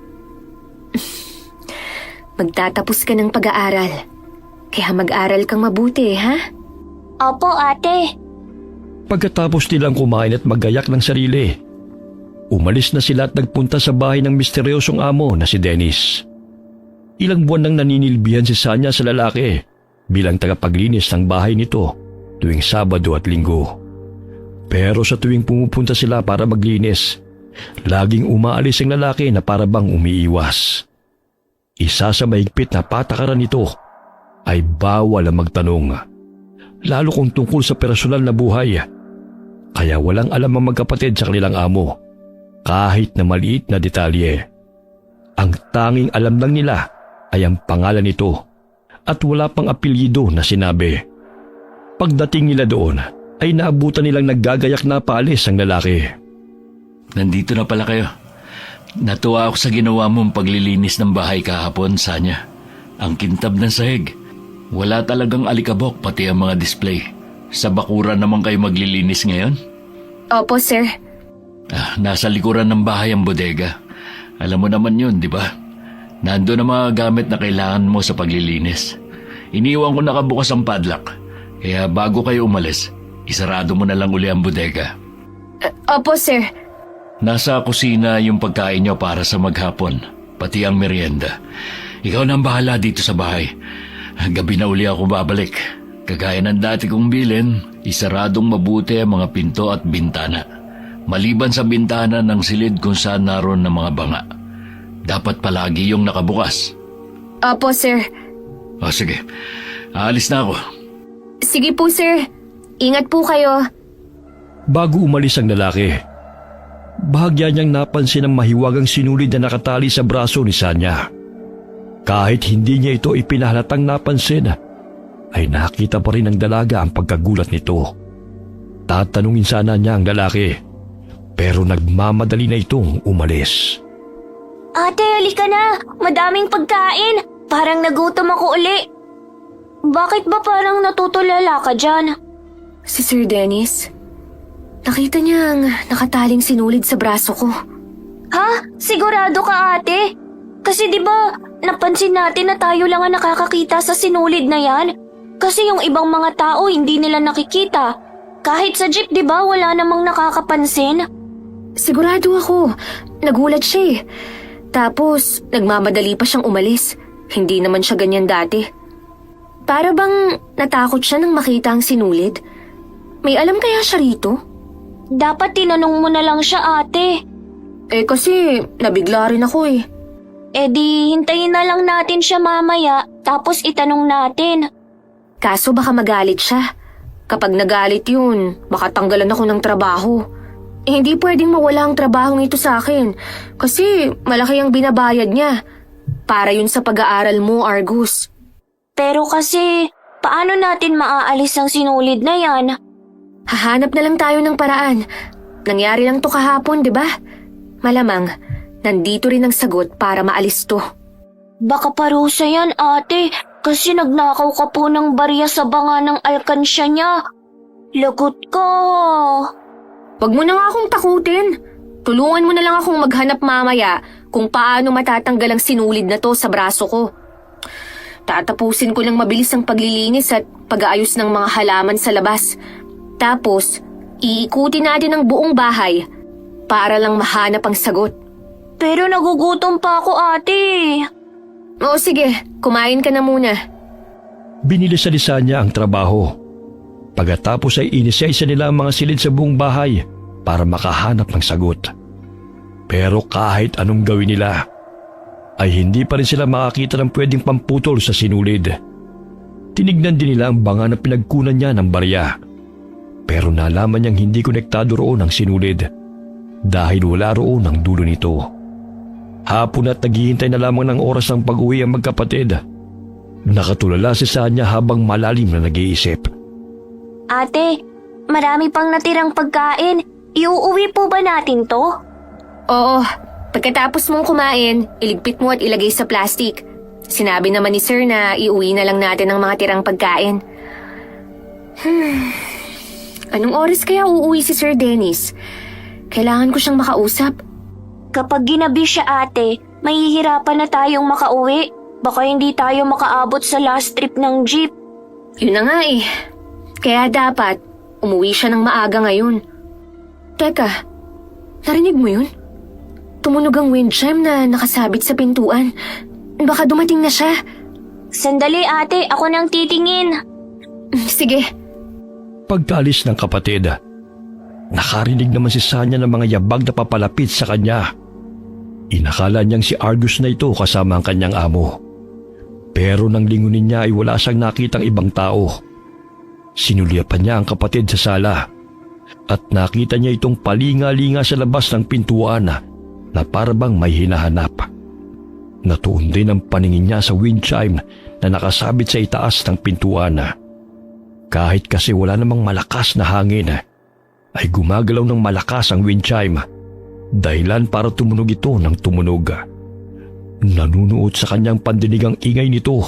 Speaker 1: Magtatapos ka ng pag-aaral. Kaya mag-aral kang mabuti, ha?
Speaker 2: Opo, ate.
Speaker 3: Pagkatapos nilang kumain at magayak ng sarili, umalis na sila at nagpunta sa bahay ng misteryosong amo na si Dennis. Ilang buwan nang naninilbihan si Sanya sa lalaki bilang tagapaglinis ng bahay nito tuwing Sabado at Linggo. Pero sa tuwing pumupunta sila para maglinis, laging umaalis ang lalaki na para bang umiiwas. Isa sa mahigpit na patakaran nito ay bawal ang magtanong, lalo kung tungkol sa personal na buhay. Kaya walang alam ang magkapatid sa kanilang amo, kahit na maliit na detalye. Ang tanging alam lang nila ay ang pangalan nito at wala pang apelyido na sinabi. Pagdating nila doon ay naabutan nilang naggagayak na paalis ang lalaki.
Speaker 4: Nandito na pala kayo. Natuwa ako sa ginawa mong paglilinis ng bahay kahapon, Sanya. Ang kintab ng sahig. Wala talagang alikabok pati ang mga display. Sa bakuran naman kayo maglilinis ngayon?
Speaker 1: Opo, sir.
Speaker 4: Nasa likuran ng bahay ang bodega. Alam mo naman yun, di ba? Nandun ang mga gamit na kailangan mo sa paglilinis. Iniwan ko nakabukas ang padlock. Kaya bago kayo umalis, isarado mo na lang uli ang bodega.
Speaker 1: Opo, sir.
Speaker 4: Nasa kusina yung pagkain nyo para sa maghapon, pati ang merienda. Ikaw na ang bahala dito sa bahay. Gabi na uli ako babalik. Kagaya ng dati kong bilin, isaradong mabuti ang mga pinto at bintana. Maliban sa bintana ng silid kung saan naroon ng mga banga. Dapat palagi yung nakabukas.
Speaker 1: Opo, sir.
Speaker 4: O sige, aalis na ako.
Speaker 1: Sige po, sir. Ingat po kayo.
Speaker 3: Bago umalis ang lalaki, bahagya niyang napansin ang mahiwagang sinulid na nakatali sa braso ni Sanya. Kahit hindi niya ito ipinahalatang napansin, ay nakita pa rin ng dalaga ang pagkagulat nito. Tatanungin sana niya ang lalaki, pero nagmamadali na itong umalis.
Speaker 2: Ate, halika na. Madaming pagkain. Parang nagutom ako uli. Bakit ba parang natutulala ka dyan?
Speaker 1: Si Sir Dennis, nakita niya ang nakataling sinulid sa braso ko.
Speaker 2: Ha? Sigurado ka, ate? Kasi di ba napansin natin na tayo lang ang nakakakita sa sinulid na yan. Kasi yung ibang mga tao hindi nila nakikita. Kahit sa jeep, di ba, wala namang nakakapansin?
Speaker 1: Sigurado ako. Nagulat siya eh. Tapos, nagmamadali pa siyang umalis. Hindi naman siya ganyan dati. Para bang natakot siya nang makita ang sinulid? May alam kaya siya rito?
Speaker 2: Dapat tinanong mo na lang siya, ate.
Speaker 1: Eh kasi, nabigla rin ako eh.
Speaker 2: E di, hintayin na lang natin siya mamaya, tapos itanong natin.
Speaker 1: Kaso baka magalit siya. Kapag nagalit yun, baka tanggalan ako ng trabaho. Eh, hindi pwedeng mawala ang trabaho ito sa akin. Kasi malaki ang binabayad niya. Para yun sa pag-aaral mo, Argus.
Speaker 2: Pero kasi, paano natin maaalis ang sinulid na yan?
Speaker 1: Hahanap na lang tayo ng paraan. Nangyari lang to kahapon, di ba? Malamang, nandito rin ang sagot para maalis to.
Speaker 2: Baka parusa yan, ate, kasi nagnakaw ka po ng barya sa banga ng alkansya niya. Lagot ka.
Speaker 1: Wag mo na nga akong takutin. Tulungan mo na lang akong maghanap mamaya kung paano matatanggal ang sinulid na to sa braso ko. Tatapusin ko lang mabilis ang paglilinis at pag-aayos ng mga halaman sa labas. Tapos, iikutin natin ang buong bahay para lang mahanap ang sagot.
Speaker 2: Pero nagugutom pa ako, ate.
Speaker 1: Oo sige, kumain ka na muna.
Speaker 3: Binilisan niya ang trabaho. Pagkatapos ay inisa-isa nila ang mga silid sa buong bahay para makahanap ng sagot. Pero kahit anong gawin nila, ay hindi pa rin sila makakita ng pwedeng pamputol sa sinulid. Tinignan din nila ang banga na pinagkunan niya ng barya. Pero nalaman niyang hindi konektado roon ang sinulid dahil wala roon ang dulo nito. Hapon at naghihintay na lamang ng oras ng pag-uwi ang magkapatid. Nakatulala si Sanya habang malalim na nag-iisip.
Speaker 2: Ate, marami pang natirang pagkain. Iuuwi po ba natin to?
Speaker 1: Oo, pagkatapos mong kumain, iligpit mo at ilagay sa plastic. Sinabi naman ni Sir na iuwi na lang natin ang mga tirang pagkain. Anong oras kaya uuwi si Sir Dennis? Kailangan ko siyang makausap.
Speaker 2: Kapag ginabi siya, ate, mahihirapan na tayong makauwi. Baka hindi tayo makaabot sa last trip ng jeep.
Speaker 1: Yun na nga eh. Kaya dapat, umuwi siya ng maaga ngayon. Teka, narinig mo yun? Tumunog ang wind chime na nakasabit sa pintuan. Baka dumating na siya.
Speaker 2: Sandali, ate, ako nang titingin.
Speaker 1: Sige.
Speaker 3: Pagkaalis ng kapatid, nakarinig naman si Sanya ng mga yabag na papalapit sa kanya. Inakala niyang si Argus na ito kasama ang kanyang amo. Pero nang lingunin niya ay wala siyang nakitang ibang tao. Sinulyapan niya ang kapatid sa sala at nakita niya itong palinga-linga sa labas ng pintuan na parabang may hinahanap. Natuon din ang paningin niya sa wind chime na nakasabit sa itaas ng pintuan. Kahit kasi wala namang malakas na hangin, ay gumagalaw ng malakas ang wind chime, dahilan para tumunog ito ng tumunog. Nanunuot sa kanyang pandinig ang ingay nito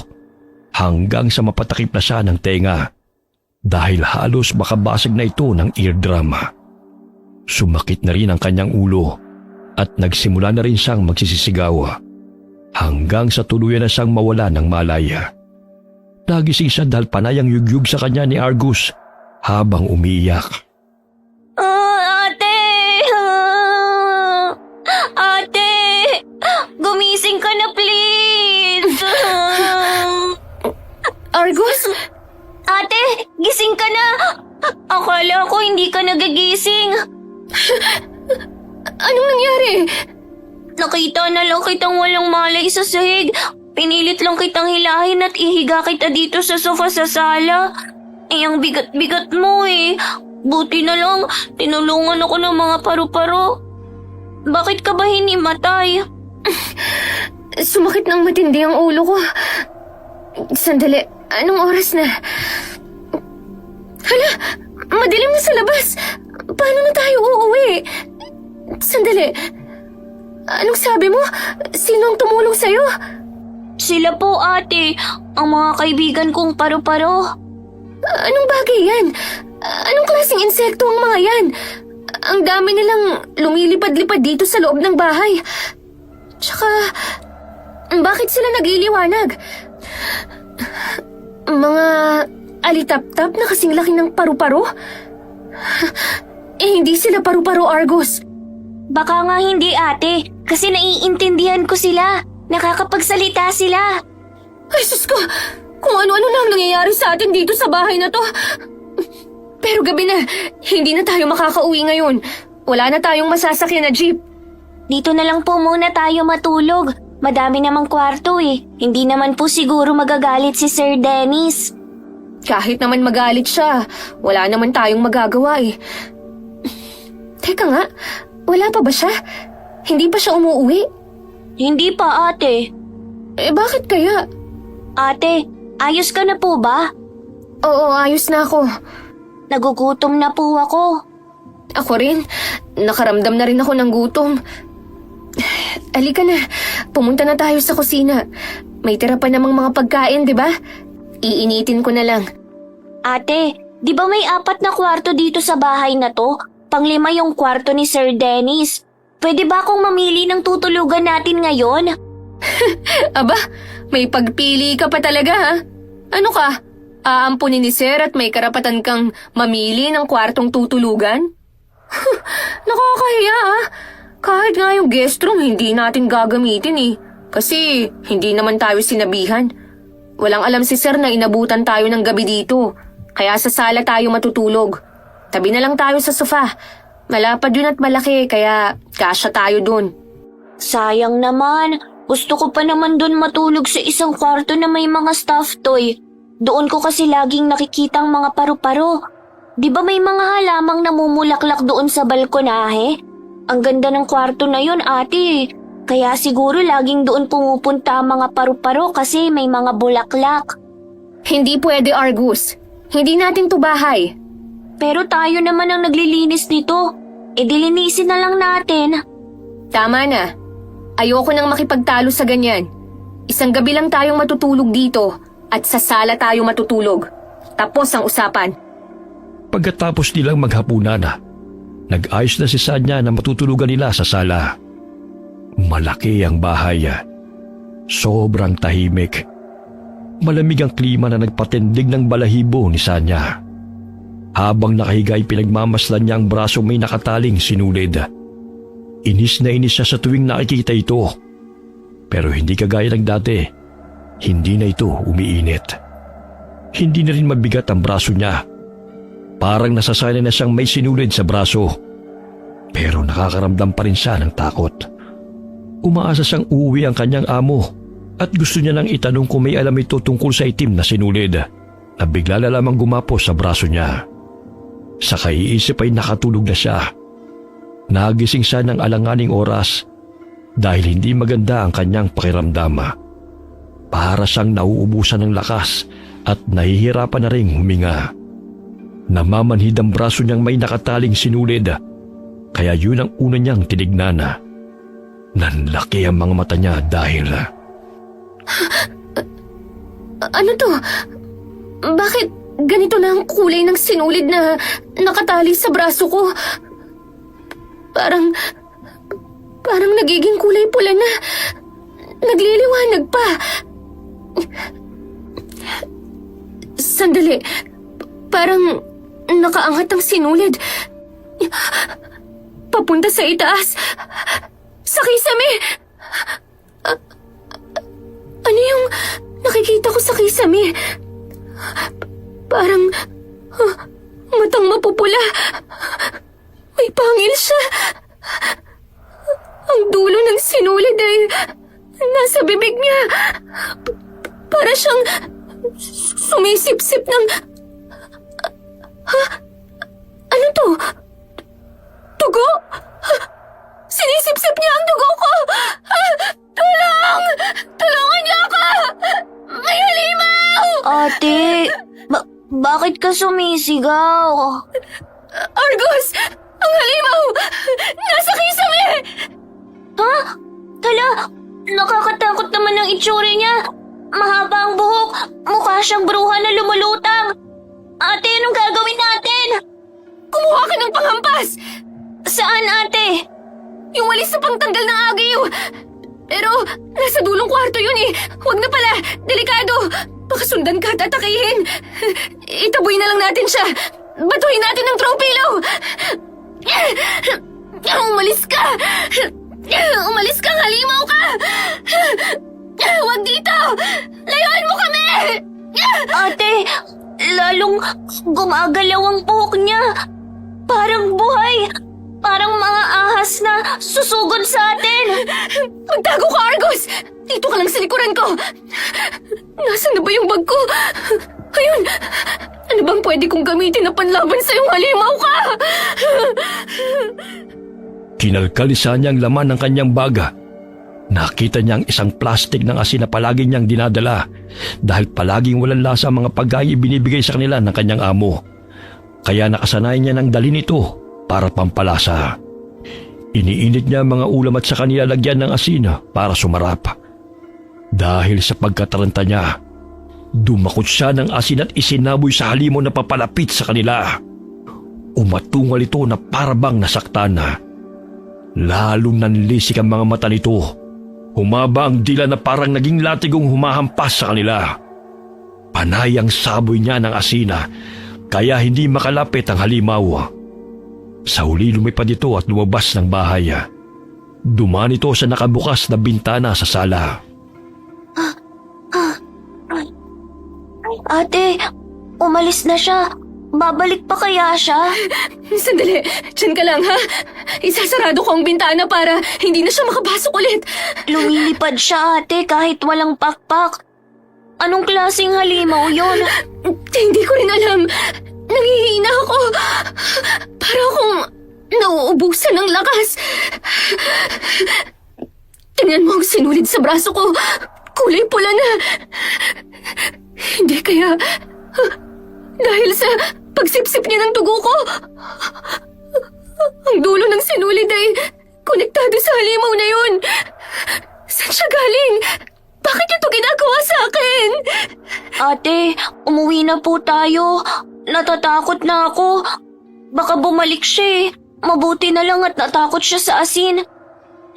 Speaker 3: hanggang sa mapatakip na siya ng tenga dahil halos makabasag na ito ng eardrum. Sumakit na rin ang kanyang ulo at nagsimula na rin siyang magsisisigaw hanggang sa tuluyan na siyang mawala ng malaya. Nagising siya dahil panayang yugyug sa kanya ni Argus habang umiiyak.
Speaker 2: Ate! Ate! Gumising ka na, please!
Speaker 1: Argus?
Speaker 2: Ate! Gising ka na! Akala ko hindi ka nagigising.
Speaker 1: Anong nangyari?
Speaker 2: Nakita na lang kitang walang malay sa sahig. Pinilit lang kitang hilahin at ihiga kita dito sa sofa sa sala. Eh, ang bigat-bigat mo eh. Buti na lang, tinulungan ako ng mga paru-paro. Bakit ka ba hinimatay?
Speaker 1: Sumakit ng matindi ang ulo ko. Sandali, anong oras na? Hala, madilim na sa labas. Paano na tayo uuwi? Sandali, anong sabi mo? Sino ang tumulong sa'yo?
Speaker 2: Sila po, ate. Ang mga kaibigan kong paru-paro.
Speaker 1: Anong bagay yan? Anong klaseng insekto ang mga yan? Ang dami nilang lumilipad-lipad dito sa loob ng bahay. Tsaka, Bakit sila nagliliwanag? Mga alitap-tap na kasing laki ng paru-paro? Hindi sila paru-paro, Argus.
Speaker 2: Baka nga hindi, ate. Kasi naiintindihan ko sila. Nakakapagsalita sila.
Speaker 1: Ay, sus ko! Kung ano-ano na ang nangyayari sa atin dito sa bahay na to. Pero gabi na, hindi na tayo makakauwi ngayon. Wala na tayong masasakyan na jeep.
Speaker 2: Dito na lang po muna tayo matulog. Madami namang kwarto eh. Hindi naman po siguro magagalit si Sir Dennis.
Speaker 1: Kahit naman magalit siya, wala naman tayong magagawa eh. Teka nga, wala pa ba siya? Hindi pa siya umuwi?
Speaker 2: Hindi pa, ate.
Speaker 1: Bakit kaya?
Speaker 2: Ate, ayos ka na po ba?
Speaker 1: Oo, ayos na ako.
Speaker 2: Nagugutom na po ako.
Speaker 1: Ako rin, nakaramdam na rin ako ng gutom. Alika na, pumunta na tayo sa kusina. May tira pa namang mga pagkain, di ba? Iinitin ko na lang.
Speaker 2: Ate, di ba may 4 na kwarto dito sa bahay na to? Pang-5 yung kwarto ni Sir Dennis. Pwede ba akong mamili ng tutulugan natin ngayon?
Speaker 1: Aba, may pagpili ka pa talaga ha? Ano ka? Aampunin ni Sir at may karapatan kang mamili ng kwartong tutulugan? Nakakahiya ah. Kahit nga yung guest room hindi natin gagamitin eh. Kasi hindi naman tayo sinabihan. Walang alam si Sir na inabutan tayo ng gabi dito. Kaya sa sala tayo matutulog. Tabi na lang tayo sa sofa. Malapad yun at malaki kaya kasya tayo dun.
Speaker 2: Sayang naman. Gusto ko pa naman doon matulog sa isang kwarto na may mga stuffed toy. Doon ko kasi laging nakikitang mga paru-paro. Di ba may mga halamang namumulaklak doon sa balkonahe? Ang ganda ng kwarto na yun, ate. Kaya siguro laging doon pumupunta ang mga paru-paro kasi may mga bulaklak.
Speaker 1: Hindi pwede, Argus. Hindi natin to bahay.
Speaker 2: Pero tayo naman ang naglilinis nito. E dilinisin na lang natin.
Speaker 1: Tama na. Ayoko nang makipagtalo sa ganyan. Isang gabi lang tayong matutulog dito at sa sala tayo matutulog. Tapos ang usapan.
Speaker 3: Pagkatapos nilang maghapunan, nag-ayos na si Sanya na matutulugan nila sa sala. Malaki ang bahay. Sobrang tahimik. Malamig ang klima na nagpatindig ng balahibo ni Sanya. Habang nakahiga ay pinagmamasdan niya ang braso may nakataling sinulid. Inis na inis siya sa tuwing nakikita ito. Pero hindi kagaya ng dati. Hindi na ito umiinit. Hindi na rin mabigat ang braso niya. Parang nasasanay na siyang may sinulid sa braso. Pero nakakaramdam pa rin siya ng takot. Umaasa siyang uuwi ang kanyang amo at gusto niya nang itanong kung may alam ito tungkol sa itim na sinulid na bigla na lamang gumapos sa braso niya. Sa kaiisip ay nakatulog na siya. Nagising siya ng alanganing oras dahil hindi maganda ang kanyang pakiramdam. Para siyang nauubusan ng lakas at nahihirapan na ring huminga. Namamanhid ang braso niyang may nakataling sinulid kaya yun ang una niyang tinignan. Nanlaki ang mga mata niya dahil...
Speaker 1: Ano to? Bakit ganito na ang kulay ng sinulid na nakatali sa braso ko? Parang nagiging kulay pula na. Nagliliwanag pa. Sandali. Parang nakaangat ang sinulid. Papunta sa itaas. Sa kisame. Ano yung nakikita ko sa kisame? Parang matang mapupula. May pangil siya. Ang dulo ng sinulid ay nasa bibig niya. Para siyang sumisip-sip ng... Ano to? Dugo? Sinisip-sip niya ang dugo ko! Tulong! Tulungan niyo ako! May halimaw!
Speaker 2: Ate, bakit ka sumisigaw?
Speaker 1: Argus! Ang halimaw! Nasa kisame!
Speaker 2: Ha? Hala, nakakatakot naman ang itsura niya. Mahaba ang buhok, mukha siyang bruha na lumulutang. Ate, anong gagawin natin?
Speaker 1: Kumuha ka ng panghampas!
Speaker 2: Saan, ate?
Speaker 1: Yung walis sa pangtanggal ng agiw! Pero nasa dulong kwarto yun eh. Huwag na pala. Delikado. Baka sundan ka at atakihin. Itaboy na lang natin siya. Batuhin natin ng throw pillow. Umalis ka. Umalis ka, halimaw ka. Huwag dito. Layuan mo kami.
Speaker 2: Ate, lalong gumagalaw ang buhok niya. Parang buhay. Parang mga ahas na susugod sa atin.
Speaker 1: Magtago ka, Argos. Dito ka lang sa likuran ko. Nasaan na ba yung bag ko? Ayun. Ano bang pwede kong gamitin na panlaban sa iyong halimaw ka?
Speaker 3: Kinalkalisa niya ang laman ng kanyang baga. Nakita niya ang isang plastik ng asin na palagi niyang dinadala dahil palaging walang lasa ang mga pagkain ibinibigay sa kanila ng kanyang amo. Kaya nakasanayan niya ng dalhin ito para pampalasa. Iniinit niya ang mga ulam at sa kanila lagyan ng asin para sumarap. Dahil sa pagkataranta niya, dumakot siya ng asin at isinaboy sa halimaw na papalapit sa kanila. Umatungal ito na parabang nasaktan na. Lalong nanlisik ang mga mata nito. Humaba ang dila na parang naging latigong humahampas sa kanila. Panay ang saboy niya ng asina, kaya hindi makalapit ang halimaw. Sa huli lumipad ito at lumabas ng bahay. Dumaan ito sa nakabukas na bintana sa sala.
Speaker 2: Ate, umalis na siya. Babalik pa kaya siya?
Speaker 1: Sandali, dyan ka lang ha. Isasarado ko ang bintana para hindi na siya makapasok ulit.
Speaker 2: Lumilipad siya, ate, kahit walang pakpak. Anong klaseng halimaw yon?
Speaker 1: Hindi ko rin alam. Nangihina ako. Para akong nauubusan ng lakas. Tingnan mo ang sinulid sa braso ko. Kulay pula na. Hindi kaya... dahil sa pagsipsip niya ng dugo ko. Ang dulo ng sinulid ay konektado sa halimaw na yun. Saan siya galing? Bakit ito ginagawa sa akin?
Speaker 2: Ate, umuwi na po tayo. Natatakot na ako. Baka bumalik siya eh. Mabuti na lang at natakot siya sa asin.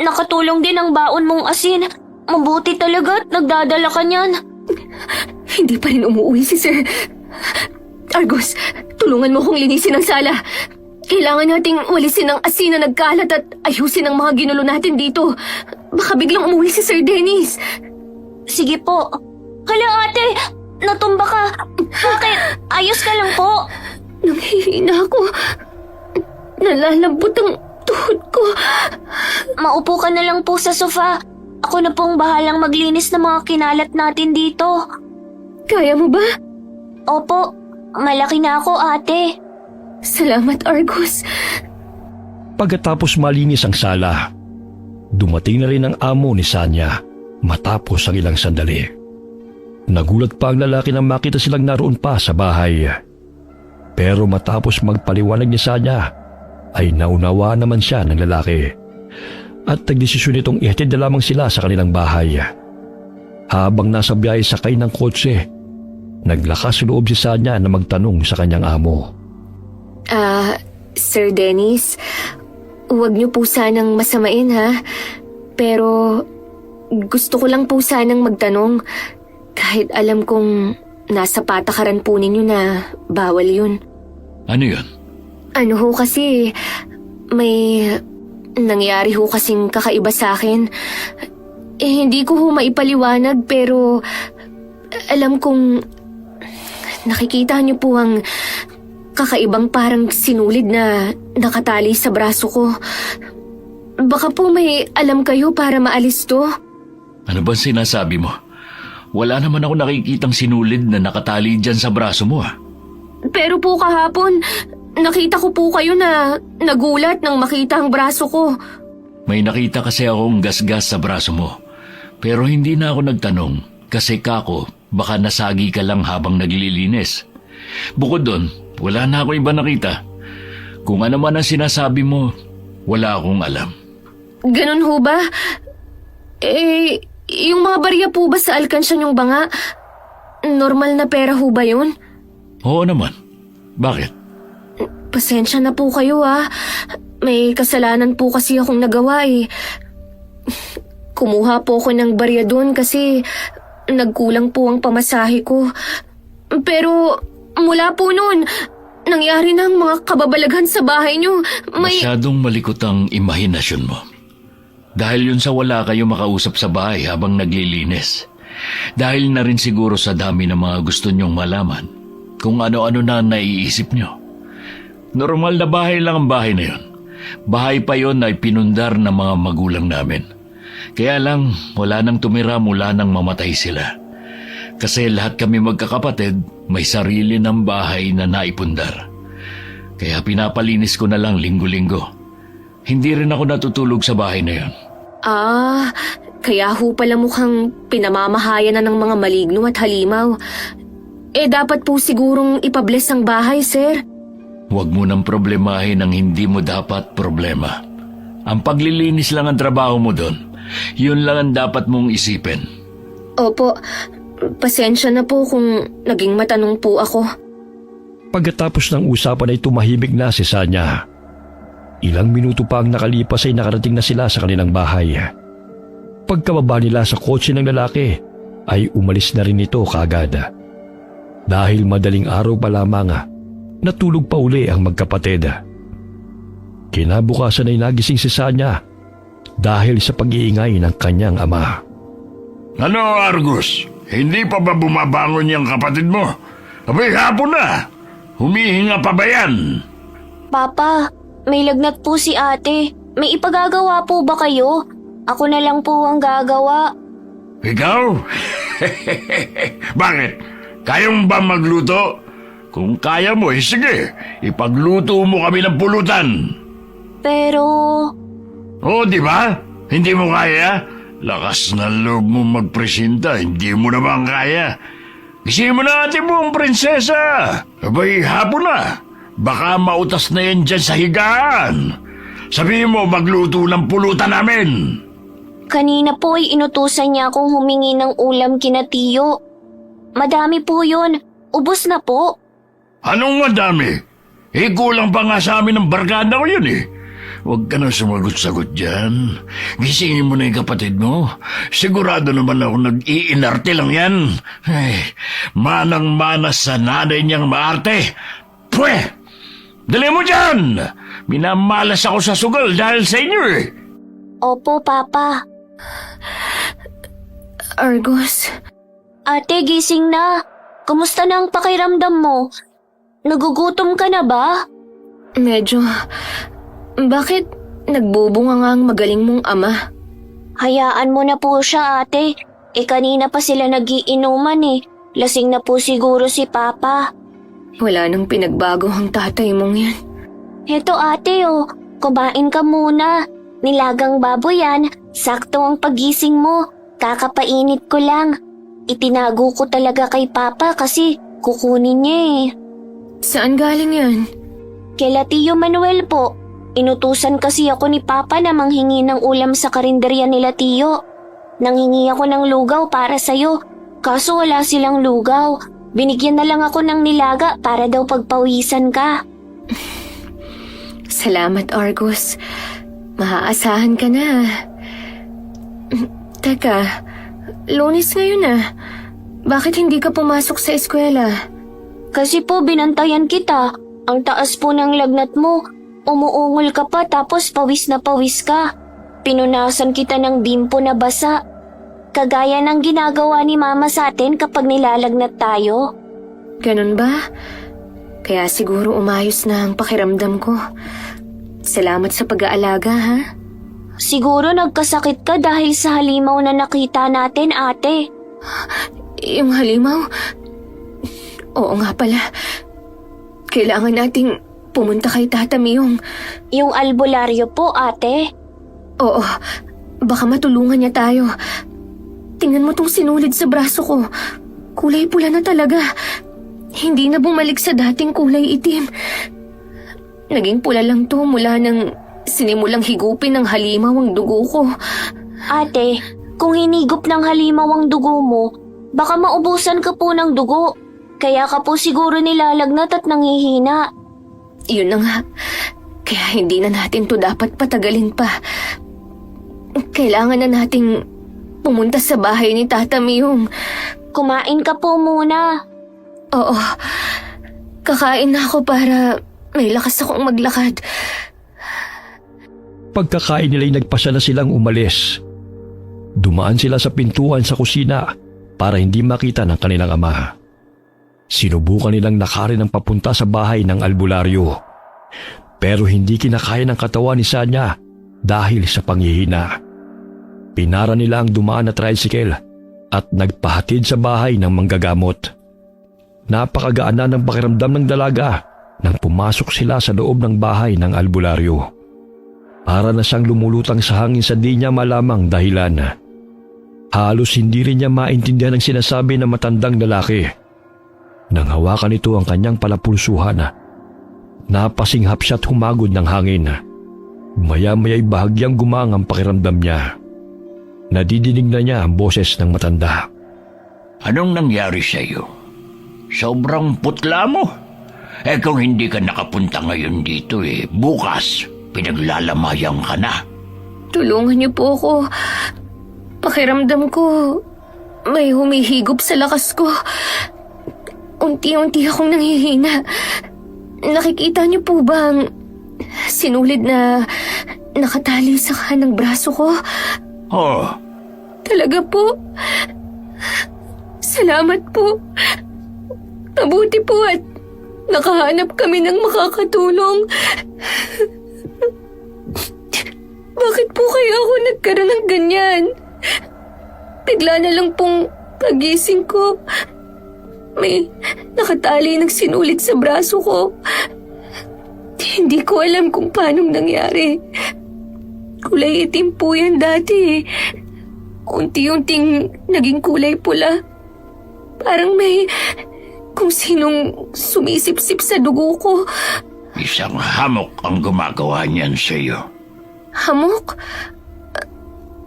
Speaker 2: Nakatulong din ang baon mong asin. Mabuti talaga at nagdadala ka niyan.
Speaker 1: Hindi pa rin umuwi si Sir. Argos, tulungan mo kong linisin ang sala. Kailangan nating walisin ang asin na nagkalat at ayusin ang mga ginulo natin dito. Baka biglang umuwi si Sir Dennis.
Speaker 2: Sige po. Hala ate, natumba ka. Bakit? Ayos ka lang po.
Speaker 1: Nanghihina ako. Nalalambot ang tuhod ko.
Speaker 2: Maupo ka na lang po sa sofa. Ako na pong bahalang maglinis ng mga kinalat natin dito.
Speaker 1: Kaya mo ba?
Speaker 2: Opo, malaki na ako ate.
Speaker 1: Salamat, Argos.
Speaker 3: Pagkatapos malinis ang sala, dumating na rin ang amo ni Sanya matapos ang ilang sandali. Nagulat pa ang lalaki nang makita silang naroon pa sa bahay. Pero matapos magpaliwanag ni Sanya, ay naunawa naman siya ng lalaki. At nagdesisyon itong ihatid na lamang sila sa kanilang bahay. Habang nasa biyahe sakay ng kotse, naglakas loob si Sanya na magtanong sa kanyang amo.
Speaker 1: Sir Dennis, huwag niyo po sanang masamain ha. Pero gusto ko lang po sanang magtanong kahit alam kong nasa patakaran po ninyo na bawal yun.
Speaker 4: Ano yun?
Speaker 1: Ano ho kasi, may nangyari ho kasing kakaiba sa akin. Hindi ko ho maipaliwanag pero alam kong nakikita niyo po ang kakaibang parang sinulid na nakatali sa braso ko. Baka po may alam kayo para maalis to.
Speaker 4: Ano ba sinasabi mo? Wala naman ako nakikitang sinulid na nakatali dyan sa braso mo ah.
Speaker 1: Pero po kahapon, nakita ko po kayo na nagulat nang makita ang braso ko.
Speaker 4: May nakita kasi akong gasgas sa braso mo. Pero hindi na ako nagtanong kasi kako baka nasagi ka lang habang naglilinis. Bukod doon, wala na ako iba nakita. Kung ano man ang sinasabi mo, wala akong alam.
Speaker 1: Ganun ho ba? Yung mga barya po ba sa alkansya niyong banga? Normal na pera ho ba yun?
Speaker 4: Oo naman. Bakit?
Speaker 1: Pasensya na po kayo ha. May kasalanan po kasi akong nagawa eh. Kumuha po ako ng barya doon kasi nagkulang po ang pamasahe ko. Pero mula po noon, nangyari na ang mga kababalaghan sa bahay niyo.
Speaker 4: Masyadong malikot ang imahinasyon mo. Dahil yun sa wala kayo makausap sa bahay habang naglilinis. Dahil na rin siguro sa dami ng mga gusto nyong malaman kung ano-ano na naiisip nyo. Normal na bahay lang ang bahay na yun. Bahay pa yun ay pinundar ng mga magulang namin. Kaya lang wala nang tumira mula nang mamatay sila. Kasi lahat kami magkakapatid may sarili ng bahay na naipundar. Kaya pinapalinis ko na lang linggo-linggo. Hindi rin ako natutulog sa bahay na yun.
Speaker 1: Kaya ho pala mukhang pinamamahayan na ng mga maligno at halimaw. Dapat po sigurong ipabless ang bahay, sir.
Speaker 4: Huwag mo nang problemahin ang hindi mo dapat problema. Ang paglilinis lang ang trabaho mo doon. Yun lang ang dapat mong isipin.
Speaker 1: Opo, pasensya na po kung naging matanong po ako.
Speaker 3: Pagkatapos ng usapan ay tumahimik na si Sanya. Ilang minuto pa ang nakalipas ay nakarating na sila sa kanilang bahay. Pagkababa nila sa kotse ng lalaki ay umalis na rin ito kaagad. Dahil madaling araw pa lamang, natulog pa uli ang magkapatid. Kinabukasan ay nagising si Sanya dahil sa pag-iingay ng kanyang ama.
Speaker 4: Ano, Argus? Hindi pa ba bumabangon yung kapatid mo? Abay, hapon na. Humihinga pa ba yan?
Speaker 2: Papa, may lagnat po si ate. May ipagagawa po ba kayo? Ako na lang po ang gagawa.
Speaker 4: Ikaw? Bakit? Kaya mo ba magluto? Kung kaya mo, sige. Ipagluto mo kami ng pulutan.
Speaker 2: Pero...
Speaker 4: Oo, di ba? Hindi mo kaya? Lakas na loob mo magpresenta, hindi mo naman kaya. Gisingin mo na ate mo ang prinsesa. Abay, hapon na. Baka mautas na yan dyan sa higaan. Sabihin mo, magluto ng pulutan namin.
Speaker 2: Kanina po ay inutusan niya akong humingi ng ulam kina Tiyo. Madami po yun. Ubus na po.
Speaker 4: Anong madami? Kulang pa nga sa amin ng barkada ko yun eh. Huwag ka na sumagot-sagot dyan. Gisingin mo na yung kapatid mo. Sigurado naman ako nag-iinarte lang yan. Manang-mana sa nanay niyang maarte. Pwe! Dali mo dyan! Minamalas ako sa sugal dahil sa inyo eh.
Speaker 2: Opo, Papa.
Speaker 1: Argus,
Speaker 2: Ate, gising na. Kumusta na ang pakiramdam mo? Nagugutom ka na ba?
Speaker 1: medyo... Bakit nagbubunga nga ang magaling mong ama?
Speaker 2: Hayaan mo na po siya, ate. Kanina pa sila nagiinuman eh. Lasing na po siguro si Papa.
Speaker 1: Wala nang pinagbago ang tatay mong yan.
Speaker 2: Heto ate kumain ka muna. Nilagang baboy yan. Sakto ang pagising mo. Kakapainit ko lang. Itinago ko talaga kay Papa kasi kukunin niya eh.
Speaker 1: Saan galing yan?
Speaker 2: Kila Tiyo Manuel po. Inutusan kasi ako ni Papa na manghingi ng ulam sa karinderya nila Tiyo. Nanghingi ako ng lugaw para sa'yo. Kaso wala silang lugaw. Binigyan na lang ako ng nilaga para daw pagpawisan ka.
Speaker 1: Salamat, Argus. Maaasahan ka na. Teka, Lunes ngayon ah. Bakit hindi ka pumasok sa eskwela?
Speaker 2: Kasi po binantayan kita. Ang taas po ng lagnat mo. Umuungol ka pa tapos pawis na pawis ka. Pinunasan kita ng bimpo na basa. Kagaya ng ginagawa ni Mama sa atin kapag nilalagnat tayo.
Speaker 1: Ganun ba? Kaya siguro umayos na ang pakiramdam ko. Salamat sa pag-aalaga, ha?
Speaker 2: Siguro nagkasakit ka dahil sa halimaw na nakita natin, ate.
Speaker 1: Yung halimaw? Oo nga pala. Kailangan nating pumunta kay Tata Miyong.
Speaker 2: Yung albularyo po, ate.
Speaker 1: Oo, baka matulungan niya tayo. Tingnan mo tong sinulid sa braso ko. Kulay pula na talaga. Hindi na bumalik sa dating kulay itim. Naging pula lang to mula nang sinimulang higupin ng halimaw ang dugo ko.
Speaker 2: Ate, kung hinigop ng halimaw ang dugo mo, baka maubusan ka po ng dugo. Kaya ka po siguro nilalagnat at nanghihina.
Speaker 1: Yun na nga. Kaya hindi na natin to dapat patagalin pa. kailangan na nating pumunta sa bahay ni Tata Miyong.
Speaker 2: Kumain ka po muna.
Speaker 1: Oo, kakain na ako para may lakas akong maglakad.
Speaker 3: Pagkakain nila'y nagpasya na silang umalis. Dumaan sila sa pintuan sa kusina para hindi makita ng kanilang ama. Sinubukan nilang nakarin ang papunta sa bahay ng albularyo. Pero hindi kinakaya ng katawan ni Sanya dahil sa panghihina. Pinara nila ang dumaan na tricycle at nagpahatid sa bahay ng manggagamot. Napakagaan na ng pakiramdam ng dalaga nang pumasok sila sa loob ng bahay ng albularyo. Para na siyang lumulutang sa hangin sa di niya malamang dahilan. Halos hindi rin niya maintindihan ang sinasabi ng matandang lalaki. Nang hawakan nito ang kanyang palapulsuhan, napasinghap siya at humagod ng hangin. Maya-maya'y bahagyang gumang ang pakiramdam niya. Nadidinig na niya ang boses ng matanda.
Speaker 4: Anong nangyari sa iyo? Sobrang putla mo. Kung hindi ka nakapunta ngayon dito bukas, pinaglalamayang ka na.
Speaker 1: Tulungan niyo po ako. Pakiramdam ko, may humihigop sa lakas ko. Unti-unti akong nanghihina. Nakikita niyo po ba ang sinulid na nakatali sa kanang braso ko?
Speaker 4: Oh,
Speaker 1: Talaga po. Salamat po. Mabuti po at nakahanap kami ng makakatulong. Bakit po kaya ako nagkaroon ng ganyan? Bigla na lang pong pagising ko. May nakatali ng sinulit sa braso ko. Hindi ko alam kung paano nangyari. Kulay itim po yan dati. Unti-unting naging kulay pula. Parang may kung sinong sumisip-sip sa dugo ko.
Speaker 4: isang hamok ang gumagawa niyan sa iyo.
Speaker 1: Hamok?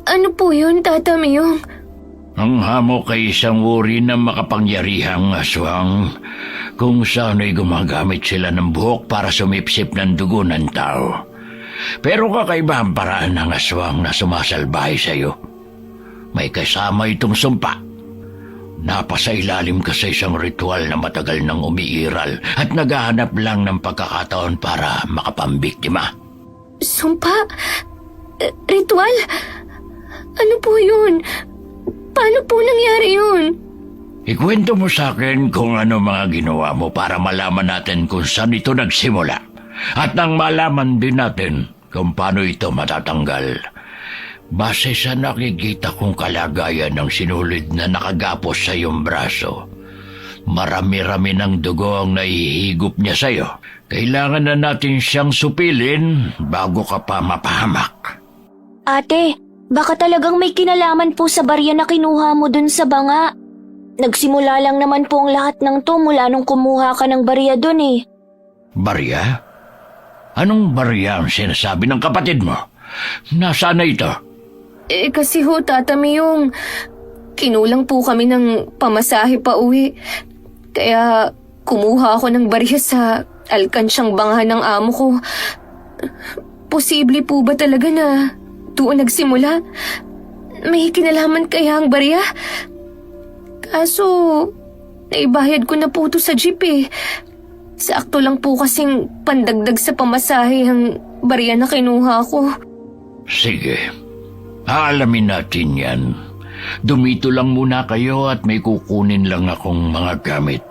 Speaker 1: Ano po yun, Tata Miyong?
Speaker 4: Ang hamok ay isang uri ng makapangyarihang aswang kung saan ay gumagamit sila ng buhok para sumipsip ng dugo ng tao. Pero kakaiba ang paraan ng aswang na sumasalbahay sa iyo. May kasama itong sumpa. Napasailalim ka sa isang ritual na matagal nang umiiral at naghahanap lang ng pagkakataon para makapambiktima.
Speaker 1: Sumpa? Ritual? Ano po yun? Paano po nangyari yun?
Speaker 4: Ikwento mo sa akin kung ano mga ginawa mo para malaman natin kung saan ito nagsimula. At nang malaman din natin kung paano ito matatanggal. Base sa nakikita kong kalagayan ng sinulid na nakagapos sa iyong braso, marami-rami ng dugo ang naihigop niya sa iyo. Kailangan na natin siyang supilin bago ka pa mapahamak.
Speaker 2: Ate, baka talagang may kinalaman po sa barya na kinuha mo dun sa banga. Nagsimula lang naman po ang lahat ng to mula nung kumuha ka ng barya dun eh.
Speaker 4: Barya? Anong barya ang sinasabi ng kapatid mo? Nasaan na ito?
Speaker 1: Kasi ho, Tata Miyong, kinulang po kami ng pamasahe pa uwi. Kaya kumuha ako ng barya sa alkansyang bangha ng amo ko. Posible po ba talaga na doon nagsimula? May kinalaman kaya ang barya? Kaso, naibayad ko na po ito sa jeep eh. Sakto lang po kasing pandagdag sa pamasahe ang barya na kinuha ko.
Speaker 4: Sige, aalamin natin yan. Dumito lang muna kayo at may kukunin lang akong mga gamit.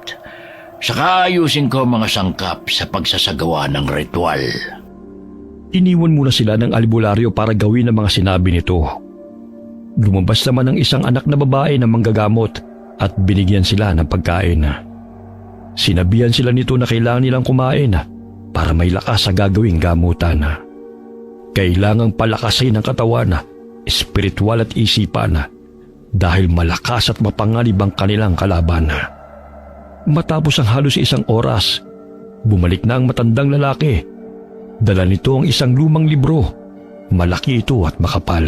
Speaker 4: Saka ayusin ko mga sangkap sa pagsasagawa ng ritual.
Speaker 3: Iniwan muna sila ng albularyo para gawin ang mga sinabi nito. Lumabas naman ang isang anak na babae na manggagamot at binigyan sila ng pagkain. Sinabihan sila nito na kailangan nilang kumain para may lakas sa gagawing gamutan. Kailangang palakasin ang katawan, espiritual at isipan dahil malakas at mapanganib ang kanilang kalaban. Matapos ang halos isang oras, bumalik na ang matandang lalaki. Dala nito ang isang lumang libro. Malaki ito at makapal.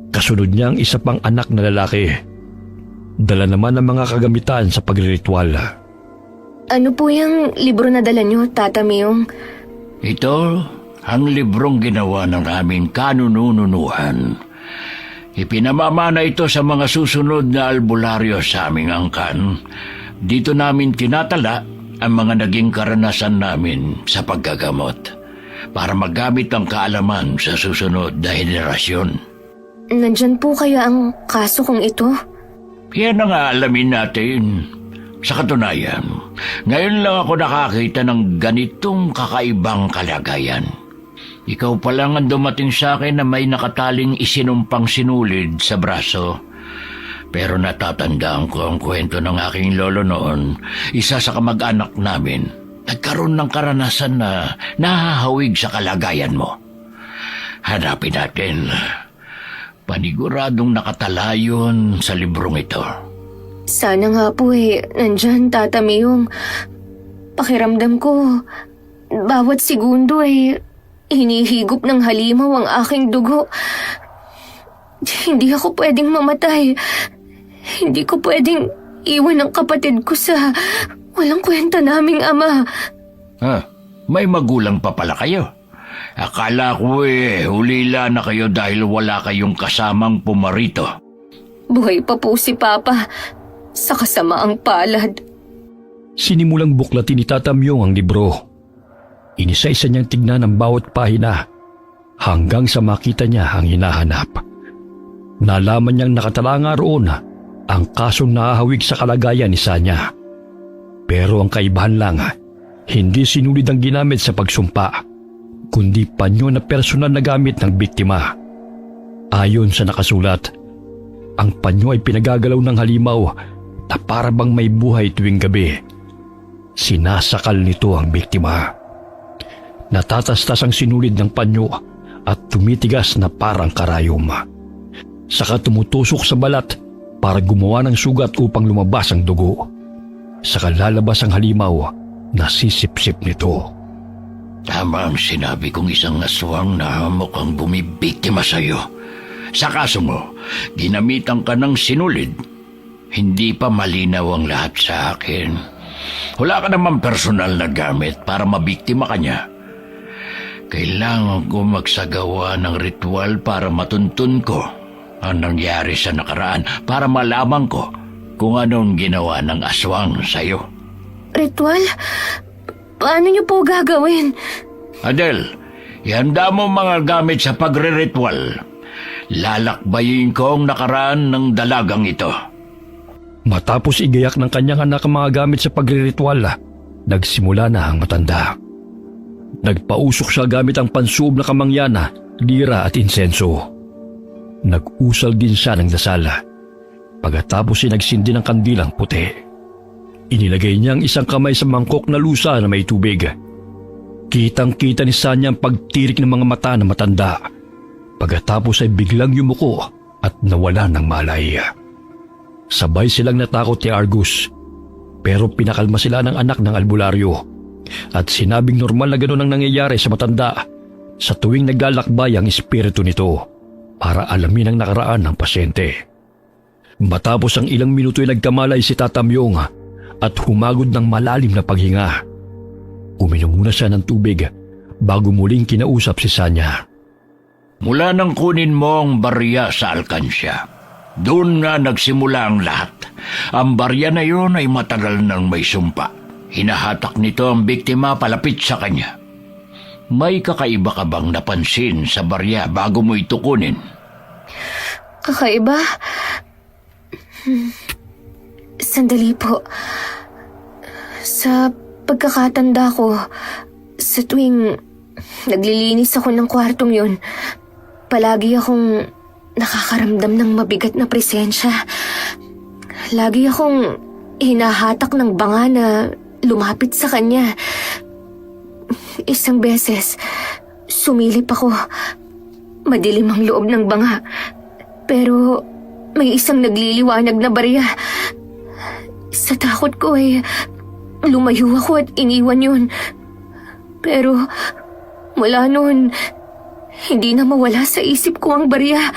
Speaker 3: Kasunod niya ang isa pang anak na lalaki. Dala naman ang mga kagamitan sa pagriritual.
Speaker 1: Ano po yung libro na dala niyo, Tata Miyong?
Speaker 4: Ito Ang librong ginawa ng aming kanununuhan. Ipinamamana ito sa mga susunod na albularyo sa aming angkan. Dito namin tinatala ang mga naging karanasan namin sa paggagamot para magamit ang kaalaman sa susunod na henerasyon.
Speaker 1: Nandyan po kaya ang kaso kong ito?
Speaker 4: Yan ang aalamin natin. Sa katunayan, ngayon lang ako nakakita ng ganitong kakaibang kalagayan. Ikaw pa lang ang dumating sa akin na may nakataling isinumpang sinulid sa braso. Pero natatandaan ko ang kwento ng aking lolo noon, isa sa kamag-anak namin. Nagkaroon ng karanasan na nahahawig sa kalagayan mo. Hanapin natin. Paniguradong nakatala yun sa librong ito.
Speaker 1: Sana nga po nandyan, Tata Mayong. Pakiramdam ko, bawat segundo hinihigop ng halimaw ang aking dugo. Hindi ako pwedeng mamatay. Hindi ko pwedeng iwan ang kapatid ko sa walang kwenta naming ama.
Speaker 4: May magulang pa pala kayo. Akala ko hulila na kayo dahil wala kayong kasamang pumarito.
Speaker 1: Buhay pa po si Papa sa kasamaang palad.
Speaker 3: Sinimulang buklatin ni Tata Myong ang libro. Inisa-isa niyang tignan ang bawat pahina hanggang sa makita niya ang hinahanap. Nalaman niyang nakatala nga roon ang kasong nahahawig sa kalagayan ni Sanya. Pero ang kaibahan lang, hindi sinulid ang ginamit sa pagsumpa, kundi panyo na personal na gamit ng biktima. Ayon sa nakasulat, ang panyo ay pinagagalaw ng halimaw na para bang may buhay tuwing gabi. Sinasakal nito ang biktima. Natatastas ang sinulid ng panyo at tumitigas na parang karayom. Saka tumutusok sa balat para gumawa ng sugat upang lumabas ang dugo. Saka lalabas ang halimaw na sisip-sip nito.
Speaker 4: Tama ang sinabi kong isang aswang na mukhang bumibiktima sa'yo. Sa kaso mo, ginamitan ka ng sinulid. Hindi pa malinaw ang lahat sa akin. Wala ka naman personal na gamit para mabiktima ka niya. Kailangan ko magsagawa ng ritual para matuntun ko ang nangyari sa nakaraan, para malaman ko kung anong ginawa ng aswang sa'yo.
Speaker 1: Ritual? Paano niyo po gagawin?
Speaker 4: Adel, ihanda mo mga gamit sa pagre-ritual. Lalakbayin ko ang nakaraan ng dalagang ito.
Speaker 3: Matapos igayak ng kanyang anak ang mga gamit sa pagre-ritual, nagsimula na ang matanda. Nagpausok siya gamit ang pansuob na kamangyan, lira at insenso. Nag-usal din siya ng dasal. Pagkatapos ay nagsindi ng kandilang puti. Inilagay niya ang isang kamay sa mangkok na lusa na may tubig. Kitang-kita ni Sanya ang pagtirik ng mga mata na matanda. Pagkatapos ay biglang yumuko at nawala ng malay. Sabay silang natakot ni Argus, pero pinakalma sila ng anak ng albularyo at sinabing normal na gano'n ang nangyayari sa matanda sa tuwing naglalakbay ang espiritu nito para alamin ang nakaraan ng pasyente. Matapos ang ilang minuto ay nagkamalay si Tata Myong at humagod ng malalim na paghinga. Uminom muna siya ng tubig bago muling kinausap si Sanya.
Speaker 4: Mula nang kunin mo ang barya sa alkansya, doon nga nagsimula ang lahat. Ang barya na yun ay matagal nang may sumpa. Hinahatak nito ang biktima palapit sa kanya. May kakaiba ka bang napansin sa barya bago mo ito kunin?
Speaker 1: Kakaiba? Sandali po. Sa pagkakatanda ko, sa tuwing naglilinis ako ng kwartong yun, palagi akong nakakaramdam ng mabigat na presensya. Lagi akong hinahatak ng banga na lumapit sa kanya. Isang beses, sumilip ako. Madilim ang loob ng banga. Pero may isang nagliliwanag na barya. Sa takot ko lumayo ako at iniwan yun. Pero mula noon, hindi na mawala sa isip ko ang barya.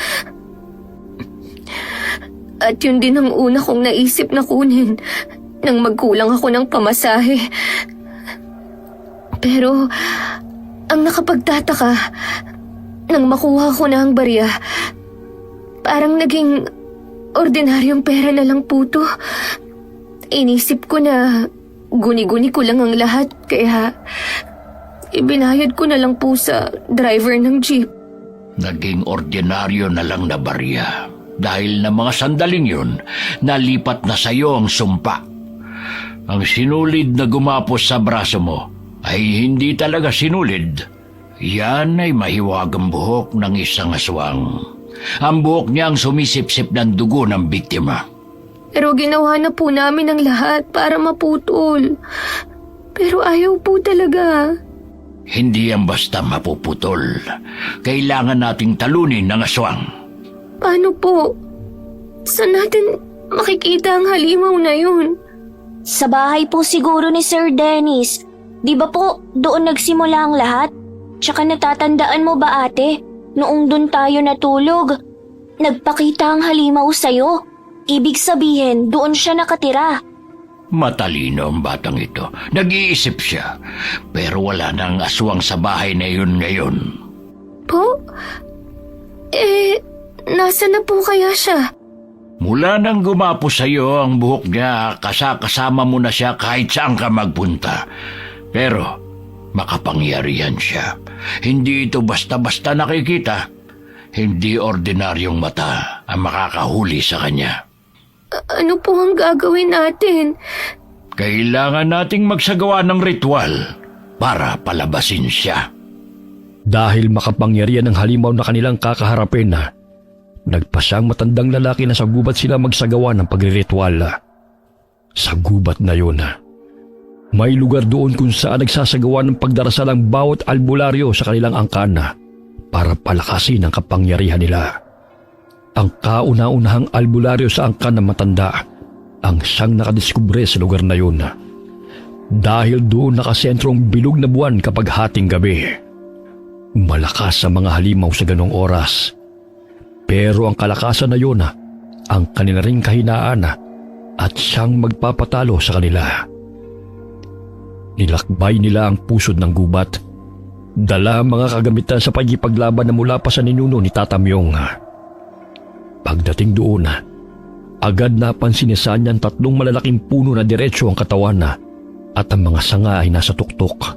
Speaker 1: At yun din ang una kong naisip na kunin nang magkulang ako ng pamasahe. Pero Ang nakapagtataka, nang makuha ko na ang barya, parang naging ordinaryong pera na lang po to. Inisip ko na guni-guni ko lang ang lahat, kaya ibinayad ko na lang po sa driver ng jeep.
Speaker 4: Naging ordinaryo na lang na barya. Dahil na mga sandaling yun, nalipat na sa'yo ang sumpa. Ang sinulid na gumapos sa braso mo ay hindi talaga sinulid. Yan ay mahiwagang buhok ng isang aswang. Ang buhok niya ang sumisip-sip ng dugo ng biktima.
Speaker 1: Pero ginawa na po namin ang lahat para maputol. Pero ayaw po talaga.
Speaker 4: Hindi yan basta mapuputol. Kailangan nating talunin ng aswang.
Speaker 1: Paano po? Saan natin makikita ang halimaw na yun?
Speaker 2: Sa bahay po siguro ni Sir Dennis. Di ba po doon nagsimula ang lahat? Tsaka natatandaan mo ba ate? Noong doon tayo natulog, nagpakita ang halimaw sa'yo. Ibig sabihin, doon siya nakatira.
Speaker 4: Matalino ang batang ito. Nag-iisip siya. Pero wala nang aswang sa bahay na yun ngayon.
Speaker 1: Po? Nasa na po kaya siya?
Speaker 4: Mula nang gumapo sa iyo ang buhok niya, kasama mo na siya kahit saan ka magpunta. Pero makapangyarihan siya. Hindi ito basta-basta nakikita. Hindi ordinaryong mata ang makakahuli sa kanya.
Speaker 1: Ano po ang gagawin natin?
Speaker 4: Kailangan nating magsagawa ng ritual para palabasin siya.
Speaker 3: Dahil makapangyarihan ng halimaw na kanilang kakaharapin, nagpasyang matandang lalaki na sa gubat sila magsagawa ng pagriritual. Sa gubat na yun, may lugar doon kung saan nagsasagawa ng pagdarasal ang bawat albularyo sa kanilang angkan para palakasin ang kapangyarihan nila. Ang kauna-unahang albularyo sa angkan ng matanda ang siyang nakadiskubre sa lugar na yun. Dahil doon nakasentro ang bilog na buwan kapag hating gabi. Malakas ang mga halimaw sa ganong oras. Pero ang kalakasan na yun, ang kanila ring kahinaan at siyang magpapatalo sa kanila. Nilakbay nila ang pusod ng gubat. Dala ang mga kagamitan sa pagkipaglaban na mula pa sa ninuno ni Tatamyong. Pagdating doon, agad napansin ni Sanya ang 3 malalaking puno na diretso ang katawan at ang mga sanga ay nasa tuktok.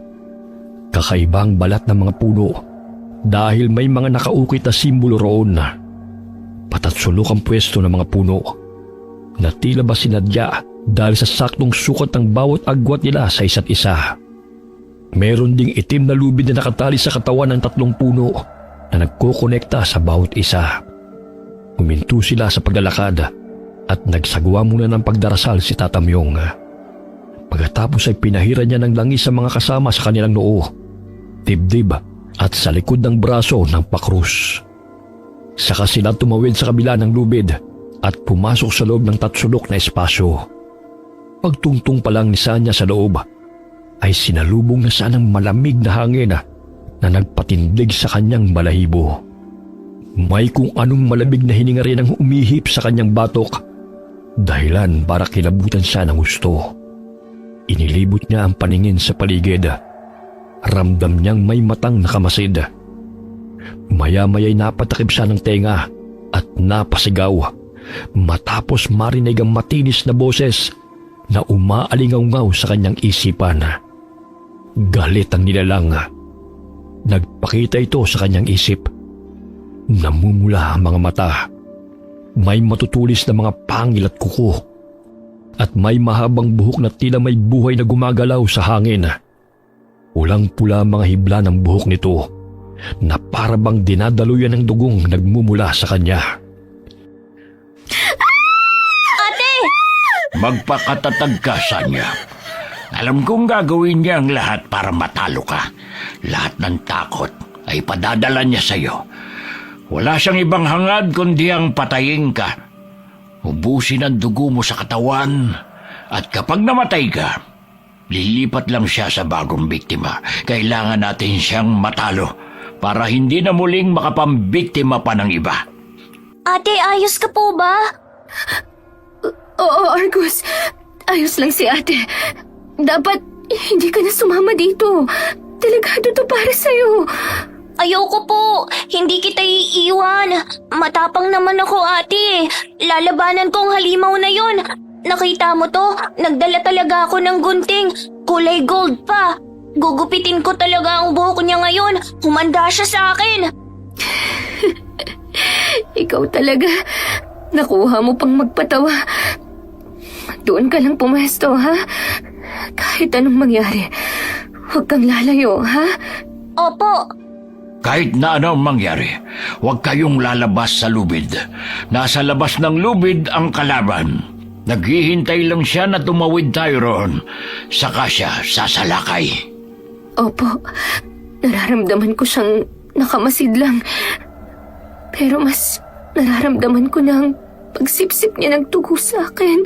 Speaker 3: Kakaibang balat ng mga puno dahil may mga nakaukit na simbolo roon. Patatsulok ang pwesto ng mga puno na tila ba sinadya dahil sa saktong sukat ng bawat agwat nila sa isa't isa. Meron ding itim na lubid na nakatali sa katawan ng 3 puno na nagkokonekta sa bawat isa. Huminto sila sa paglalakad at nagsagawa muna ng pagdarasal si Tatamyong. Pagkatapos ay pinahira niya ng langis sa mga kasama sa kanilang noo, dibdib at sa likod ng braso ng pakrus. Saka sila tumawid sa kabila ng lubid at pumasok sa loob ng tatsulok na espasyo. Pagtungtong pa lang ni Sanya sa loob, ay sinalubong na siya ng malamig na hangin na nagpatindig sa kanyang balahibo. May kung anong malamig na hininga rin ang umihip sa kanyang batok, dahilan para kilabutan siya ng gusto. Inilibot niya ang paningin sa paligid. Ramdam niyang may matang nakamasid. Maya-maya'y napatakip siya ng tenga at napasigaw matapos marinig ang matinis na boses na umaalingaw-ngaw sa kanyang isipan. Galit ang nilalang. Nagpakita ito sa kanyang isip. Namumula ang mga mata. May matutulis na mga pangil at kuko. At may mahabang buhok na tila may buhay na gumagalaw sa hangin. Ulang-pula ang mga hibla ng buhok nito na parabang dinadaluyan ng dugong nagmumula sa kanya.
Speaker 2: Ate!
Speaker 4: Magpakatatag ka, Sanya. Alam kong gagawin niya ang lahat para matalo ka. Lahat ng takot ay padadala niya sa'yo. Wala siyang ibang hangad kundi ang patayin ka. Ubusin ang dugo mo sa katawan at kapag namatay ka, lilipat lang siya sa bagong biktima. Kailangan natin siyang matalo para hindi na muling makapambiktima pa ng iba.
Speaker 2: Ate, ayos ka po ba?
Speaker 1: Oo, Argus. Ayos lang si ate. Dapat hindi ka na sumama dito. Delikado to para sa'yo.
Speaker 2: Ayoko po. Hindi kita iiwan. Matapang naman ako, ate. Lalabanan ko ang halimaw na yon. Nakita mo to? Nagdala talaga ako ng gunting. Kulay gold pa. Gugupitin ko talaga ang buhok niya ngayon. Humanda siya sa akin.
Speaker 1: Ikaw talaga. Nakuha mo pang magpatawa. Doon ka lang pumesto, ha? Kahit anong mangyari, huwag kang lalayo, ha?
Speaker 2: Opo.
Speaker 4: Kahit na ano ang mangyari, huwag kayong lalabas sa lubid. Nasa labas ng lubid ang kalaban. Naghihintay lang siya na tumawid tayo roon. Saka siya sasalakay.
Speaker 1: Opo, nararamdaman ko siyang nakamasid lang. Pero mas nararamdaman ko na ang pagsipsip niya ng dugo sa akin.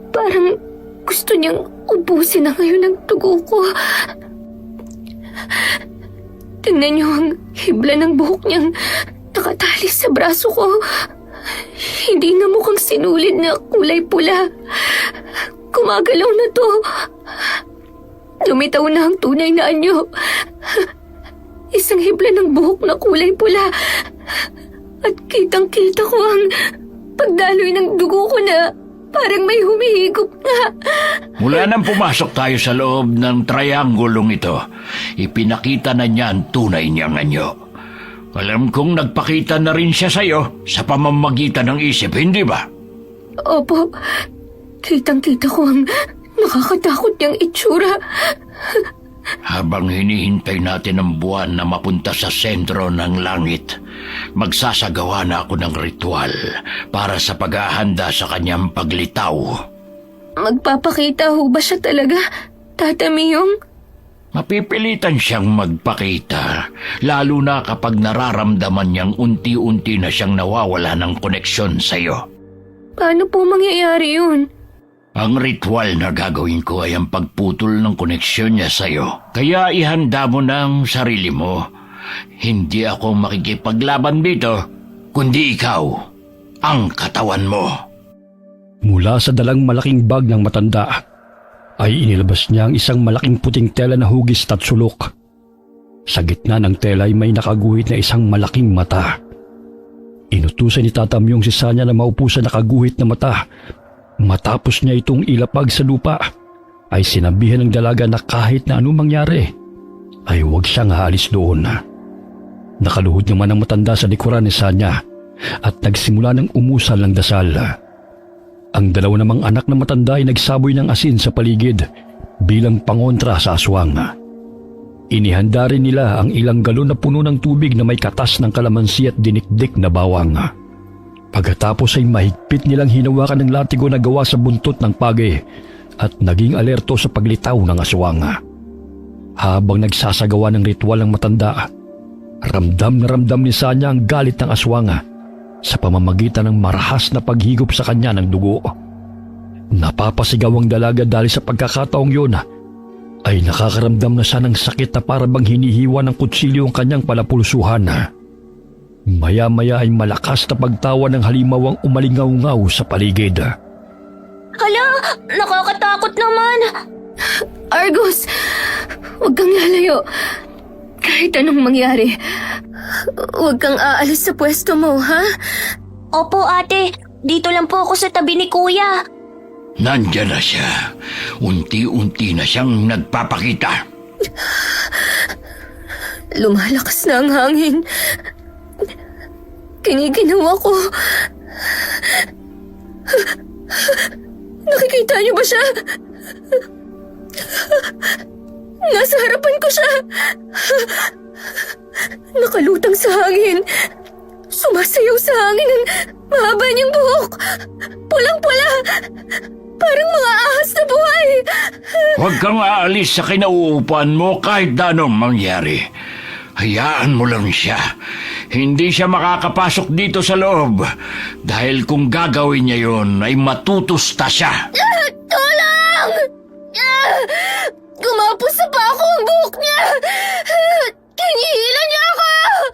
Speaker 1: Parang gusto niyang ubusin na ngayon ang dugo ko. Tingnan niyo ang hibla ng buhok niyang nakatali sa braso ko. Hindi na mukhang sinulid na kulay pula. Gumagalaw na to. Lumitaw na ang tunay na anyo. Isang hibla ng buhok na kulay pula. At kitang-kita ko ang pagdaloy ng dugo ko na parang may humihigop nga.
Speaker 4: Mula nang pumasok tayo sa loob ng triangulong ito, ipinakita na niya ang tunay niyang anyo. Alam kong nagpakita na rin siya sa'yo sa pamamagitan ng isip, hindi ba?
Speaker 1: Opo, kitang-kita ko ang nakakatakot niyang itsura.
Speaker 4: Habang hinihintay natin ang buwan na mapunta sa sentro ng langit, magsasagawa na ako ng ritual para sa paghahanda sa kanyang paglitaw.
Speaker 1: Magpapakita ho ba siya talaga, Tata Miyong?
Speaker 4: Mapipilitan siyang magpakita, lalo na kapag nararamdaman niyang unti-unti na siyang nawawala ng koneksyon sa'yo.
Speaker 1: Paano po mangyayari yun?
Speaker 4: Ang ritual na gagawin ko ay ang pagputol ng koneksyon niya sa'yo. Kaya ihanda mo na ang sarili mo. Hindi ako makikipaglaban dito, kundi ikaw, ang katawan mo.
Speaker 3: Mula sa dalang malaking bag ng matanda, ay inilabas niya ang isang malaking puting tela na hugis at sulok. Sa gitna ng tela ay may nakaguhit na isang malaking mata. Inutusan ni Tata Myong si Sanya na maupo sa nakaguhit na mata. Matapos niya itong ilapag sa lupa, ay sinabihan ng dalaga na kahit na anong mangyari, ay huwag siyang haalis doon. Nakaluhod naman ang matanda sa likuran ni Sanya at nagsimula ng umusal ng dasal. Ang dalawa namang anak na matanda ay nagsaboy ng asin sa paligid bilang pangontra sa aswang. Inihanda rin nila ang ilang galon na puno ng tubig na may katas ng kalamansi at dinikdik na bawang. Pagkatapos ay mahigpit nilang hinawakan ng latigo na gawa sa buntot ng pagi at naging alerto sa paglitaw ng aswang. Habang nagsasagawa ng ritual ng matanda, ramdam na ramdam ni Sanya ang galit ng aswang sa pamamagitan ng marahas na paghigop sa kanya ng dugo. Napapasigaw ang dalaga dahil sa pagkakataong yun ay nakakaramdam na siya ng sakit na para bang hinihiwa ng kutsilyo ang kanyang palapulsuhan. Maya-maya ay malakas na pagtawa ng halimaw ang umalingaw-ngaw sa paligid.
Speaker 2: Hala, nakakatakot naman.
Speaker 1: Argus, huwag kang lalayo. Kahit anong mangyari, huwag kang aalis sa pwesto mo, ha?
Speaker 2: Opo, ate. Dito lang po ako sa tabi ni kuya.
Speaker 4: Nandiyan na siya. Unti-unti na siyang nagpapakita.
Speaker 1: Lumalakas na ang hangin. Kiniginaw ako. Nakikita niyo ba siya? Nasa harapan ko siya. Nakalutang sa hangin. Sumasayaw sa hangin ang mahaba niyang buhok. Pulang-pula. Parang mga ahas na buhay.
Speaker 4: Huwag kang aalis sa kinauupuan mo kahit na anong mangyari. Hayaan mo lang siya. Hindi siya makakapasok dito sa loob. Dahil kung gagawin niya yon ay matutusta siya.
Speaker 1: Tulong! Gumapos na pa ako ang buhok niya. Kinihila niya ako.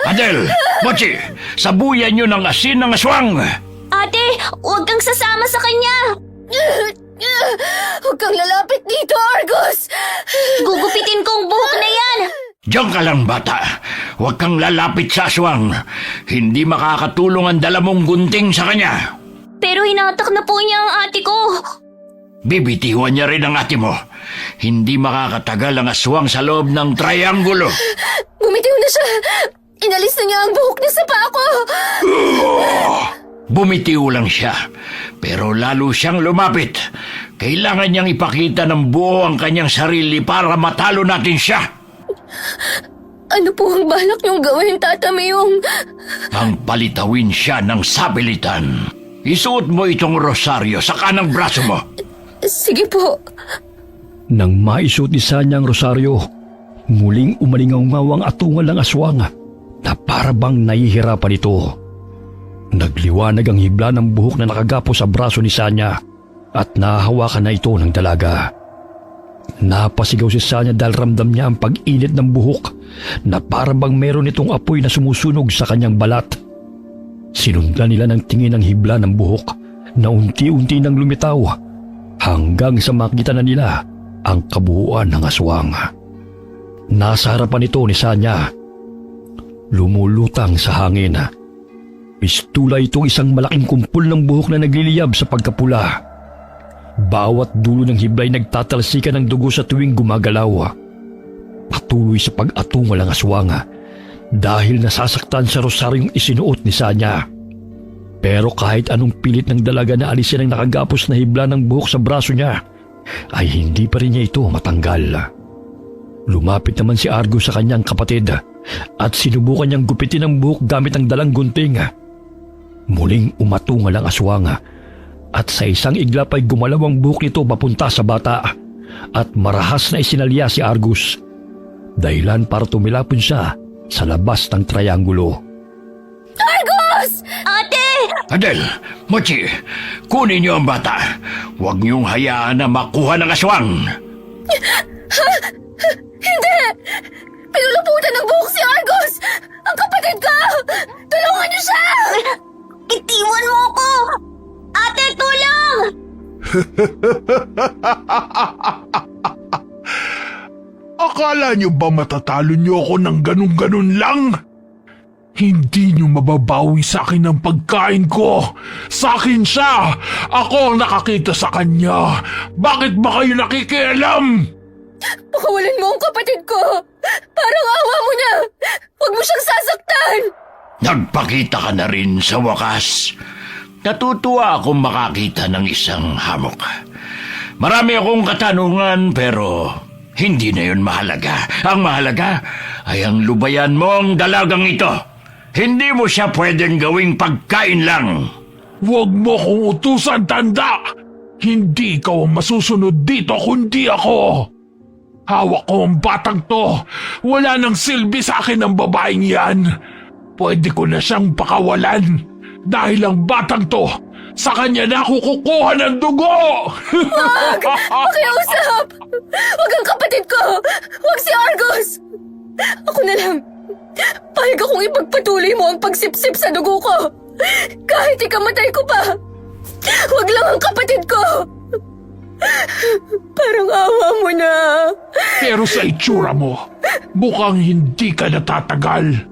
Speaker 4: Adel, Mochi, sabuyan niyo ng asin ng aswang.
Speaker 2: Ate, huwag kang sasama sa kanya.
Speaker 1: Huwag kang lalapit dito, Argus!
Speaker 2: Gugupitin ko ang buhok na yan!
Speaker 4: Diyan ka lang, bata. Huwag kang lalapit sa aswang. Hindi makakatulong ang dala mong gunting sa kanya.
Speaker 2: Pero hinatak na po niya ang ate ko.
Speaker 4: Bibitiwan niya rin ang ate mo. Hindi makakatagal ang aswang sa loob ng trianggulo.
Speaker 1: Bumitiw na siya! Inalis na niya ang buhok niya sa paa ko!
Speaker 4: Bumitiw lang siya, pero lalo siyang lumapit. Kailangan niyang ipakita ng buo ang kanyang sarili para matalo natin siya.
Speaker 1: Ano po ang balak niyong gawin, Tata Mayong?
Speaker 4: Ang palitawin siya ng sabilitan. Isuot mo itong rosaryo sa kanang braso mo.
Speaker 1: Sige po.
Speaker 3: Nang maisuot ni Sanya ang rosaryo, muling umalingaw-ngaw ang atungal ng aswang na parabang nahihirapan ito. Nagliwanag ang hibla ng buhok na nakagapo sa braso ni Sanya at nahahawakan na ito ng dalaga. Napasigaw si Sanya dahil ramdam niya ang pag-init ng buhok na parabang meron itong apoy na sumusunog sa kanyang balat. Sinundan nila ng tingin ang hibla ng buhok na unti-unti nang lumitaw hanggang sa makita na nila ang kabuuan ng aswang. Nasa harapan ito ni Sanya. Lumulutang sa hangin. Pistula itong isang malaking kumpul ng buhok na nagliliyab sa pagkapula. Bawat dulo ng hiblay nagtatalsikan ng dugo sa tuwing gumagalaw. Patuloy sa pag-atungal ang aswang dahil nasasaktan sa rosaryong isinuot ni Sanya. Pero kahit anong pilit ng dalaga na alisin ang nakagapos na hibla ng buhok sa braso niya, ay hindi pa rin niya ito matanggal. Lumapit naman si Argus sa kanyang kapatid at sinubukan niyang gupitin ang buhok gamit ang dalang gunting. Muling umatungal ang aswang at sa isang iglap ay gumalaw ang buhok nito papunta sa bata at marahas na isinalya si Argus. Dahilan para tumilapon siya sa labas ng trianggulo.
Speaker 1: Argus!
Speaker 2: Ate!
Speaker 4: Adel, Mochi, kunin niyo ang bata. Huwag niyong hayaan na makuha ng aswang.
Speaker 1: Hindi! Pinuluputan ng buhok si Argus! Ang kapatid ko! Tulungan niyo siya!
Speaker 2: Itiwan mo ko! Ate, tulong!
Speaker 5: Akala niyo ba matatalo niyo ako ng ganun-ganun lang? Hindi niyo mababawi sa akin ang pagkain ko. Sa akin siya. Ako ang nakakita sa kanya. Bakit ba kayo nakikialam?
Speaker 1: Pakawalan mo ang kapatid ko! Parang awa mo na! Huwag mo siyang sasaktan!
Speaker 4: Nagpakita ka na rin sa wakas. Natutuwa akong makakita ng isang hamok. Marami akong katanungan pero hindi na yun mahalaga. Ang mahalaga ay ang lubayan mo ang dalagang ito. Hindi mo siya pwedeng gawing pagkain lang.
Speaker 5: Huwag mo kong utusan, tanda! Hindi ikaw ang masusunod dito kundi ako. Hawak ko ang batang to. Wala nang silbi sa akin ang babaeng yan. Pwede ko na siyang pakawalan. Dahil ang batang to, sa kanya na ako kukuha ng dugo!
Speaker 1: Huwag! Pakiusap! Huwag ang kapatid ko! Huwag si Argus! Ako na lang. Pahig akong ipagpatuloy mo ang pagsipsip sa dugo ko. Kahit ikamatay ko pa. Huwag lang ang kapatid ko. Parang awa mo na.
Speaker 5: Pero sa itsura mo, mukhang hindi ka natatagal.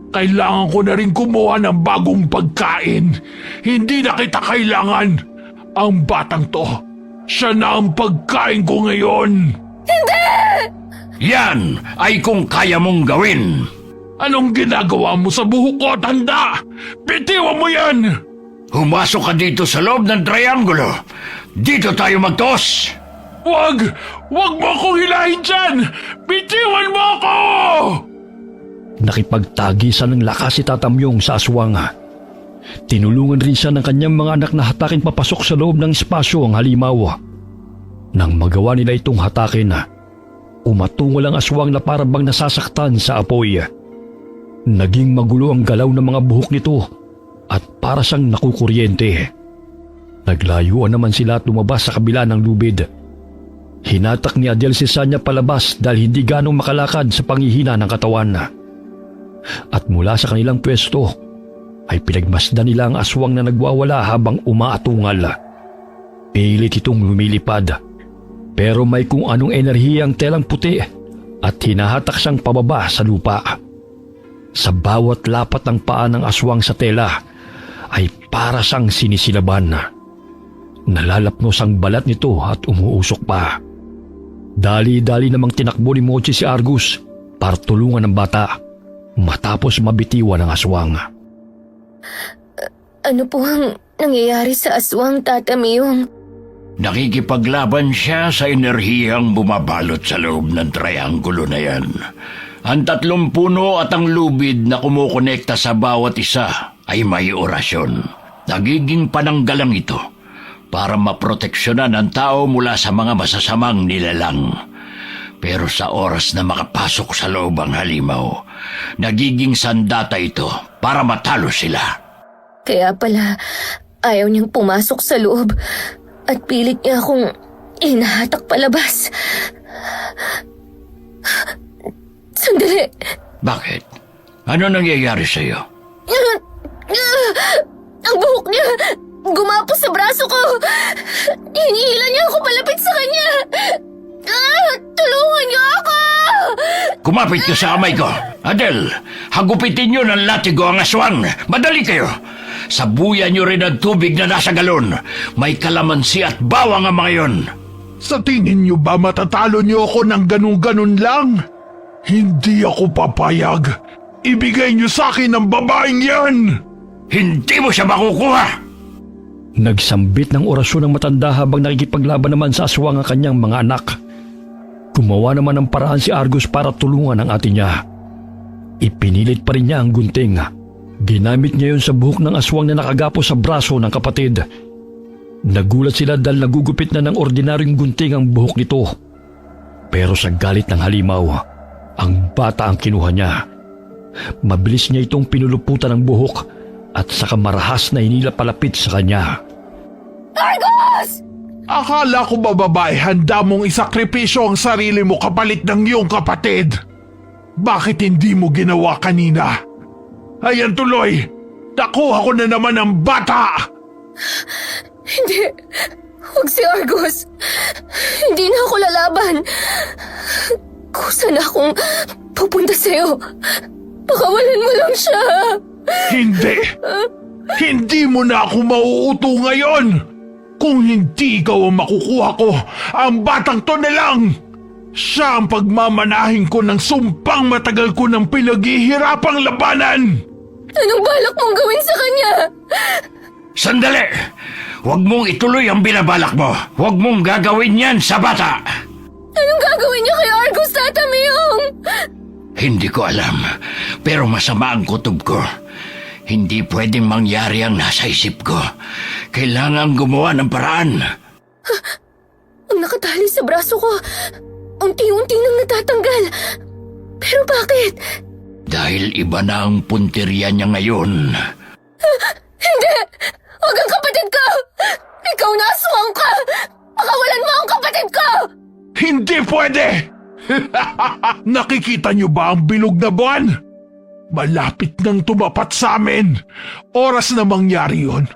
Speaker 5: Kailangan ko na rin kumuha ng bagong pagkain. Hindi na kita kailangan. Ang batang to, siya na ang pagkain ko ngayon.
Speaker 4: Yan ay kung kaya mong gawin.
Speaker 5: Anong ginagawa mo sa buhok ko, tanda? Bitiwan mo yan!
Speaker 4: Humasok ka dito sa loob ng trianggulo. Dito tayo magtos.
Speaker 5: Wag! Wag mo akong hilahin dyan! Bitiwan mo ako!
Speaker 3: Nakipagtagisan ng lakas si Tatamyong sa aswang. Tinulungan rin siya ng kanyang mga anak na hatakin papasok sa loob ng espasyo ang halimaw. Nang magawa nila itong hatakin, umatungal ang aswang na parabang nasasaktan sa apoy. Naging magulo ang galaw ng mga buhok nito at para siyang nakukuryente. Naglayuan naman sila at lumabas sa kabila ng lubid. Hinatak ni Adel si Sanya palabas dahil hindi ganong makalakad sa panghihina ng katawan. At mula sa kanilang pwesto ay pinagmasdan nila ang aswang na nagwawala habang umaatungal. Pilit itong lumilipad. Pero may kung anong enerhiyang telang puti at hinahatak siyang pababa sa lupa. Sa bawat lapat ng paa ng aswang sa tela ay para siyang sinisilaban. Nalalapnos ang balat nito at umuusok pa. Dali-dali namang tinakbo ni Mochi si Argus para tulungan ng bata matapos mabitiwan ng aswang.
Speaker 1: Ano po ang nangyayari sa aswang, Tata Miyong?
Speaker 4: Nakikipaglaban siya sa enerhiyang bumabalot sa loob ng trianggulo na yan. Ang 3 puno at ang lubid na kumukonekta sa bawat isa ay may orasyon. Nagiging pananggalang ito para maproteksyonan ang tao mula sa mga masasamang nilalang. Pero sa oras na makapasok sa loob ang halimaw, nagiging sandata ito para matalo sila.
Speaker 1: Kaya pala, ayaw niyang pumasok sa loob at pilit niya akong hinahatak palabas. Sandali!
Speaker 4: Bakit? Ano nangyayari sa'yo?
Speaker 1: Ang buhok niya! Gumapos sa braso ko! Hinihila niya ako palapit sa kanya! Tulungan niyo ako!
Speaker 4: Kumapit ka sa kamay ko. Adel, hagupitin niyo ng latigo ang aswang. Madali kayo. Sabuyan niyo rin ang tubig na nasa galon. May kalamansi at bawang ang mga yon.
Speaker 5: Sa tingin niyo ba matatalo niyo ako ng ganun-ganun lang? Hindi ako papayag. Ibigay niyo sa akin ang babaeng yan!
Speaker 4: Hindi mo siya makukuha.
Speaker 3: Nagsambit ng orasyon ng matanda habang nakikipaglaban naman sa aswang ang kanyang mga anak. Gumawa naman ng paraan si Argus para tulungan ang ate niya. Ipinilit pa rin niya ang gunting. Ginamit niya yun sa buhok ng aswang na nakagapos sa braso ng kapatid. Nagulat sila dahil nagugupit na ng ordinaryong gunting ang buhok nito. Pero sa galit ng halimaw, ang bata ang kinuha niya. Mabilis niya itong pinuluputan ng buhok at saka marahas na hinila palapit sa kanya.
Speaker 1: Argus!
Speaker 5: Akala ko ba babae handa mong isakripisyo ang sarili mo kapalit ng iyong kapatid? Bakit hindi mo ginawa kanina? Ayan tuloy! Nakuha ko na naman ang bata!
Speaker 1: Hindi. Huwag si Argus. Hindi na ako lalaban. Kusa na akong pupunta sa'yo. Pakawalan mo lang siya.
Speaker 5: Hindi! Hindi mo na ako mauuto ngayon! Kung hindi ikaw ang makukuha ko, ang batang to na lang! Siya ang pagmamanahin ko ng sumpang matagal ko ng pinaghihirapang labanan!
Speaker 1: Anong balak mong gawin sa kanya?
Speaker 4: Sandali! Huwag mong ituloy ang binabalak mo. Huwag mong gagawin yan sa bata.
Speaker 1: Anong gagawin niya kay Argus, Tata Miyong?
Speaker 4: Hindi ko alam, pero masama ang kutob ko. Hindi pwedeng mangyari ang nasa isip ko. Kailangan gumawa ng paraan.
Speaker 1: Ang nakatali sa braso ko, unti-unti nang natatanggal. Pero bakit?
Speaker 4: Dahil iba na ang punteriya niya ngayon.
Speaker 1: Hindi! Huwag ang kapatid ko! Ikaw na aswang ka! Pakawalan mo ang kapatid ko!
Speaker 5: Hindi pwede! Nakikita niyo ba ang bilog na buwan? Malapit nang tumapat sa amin. Oras na mangyari yun.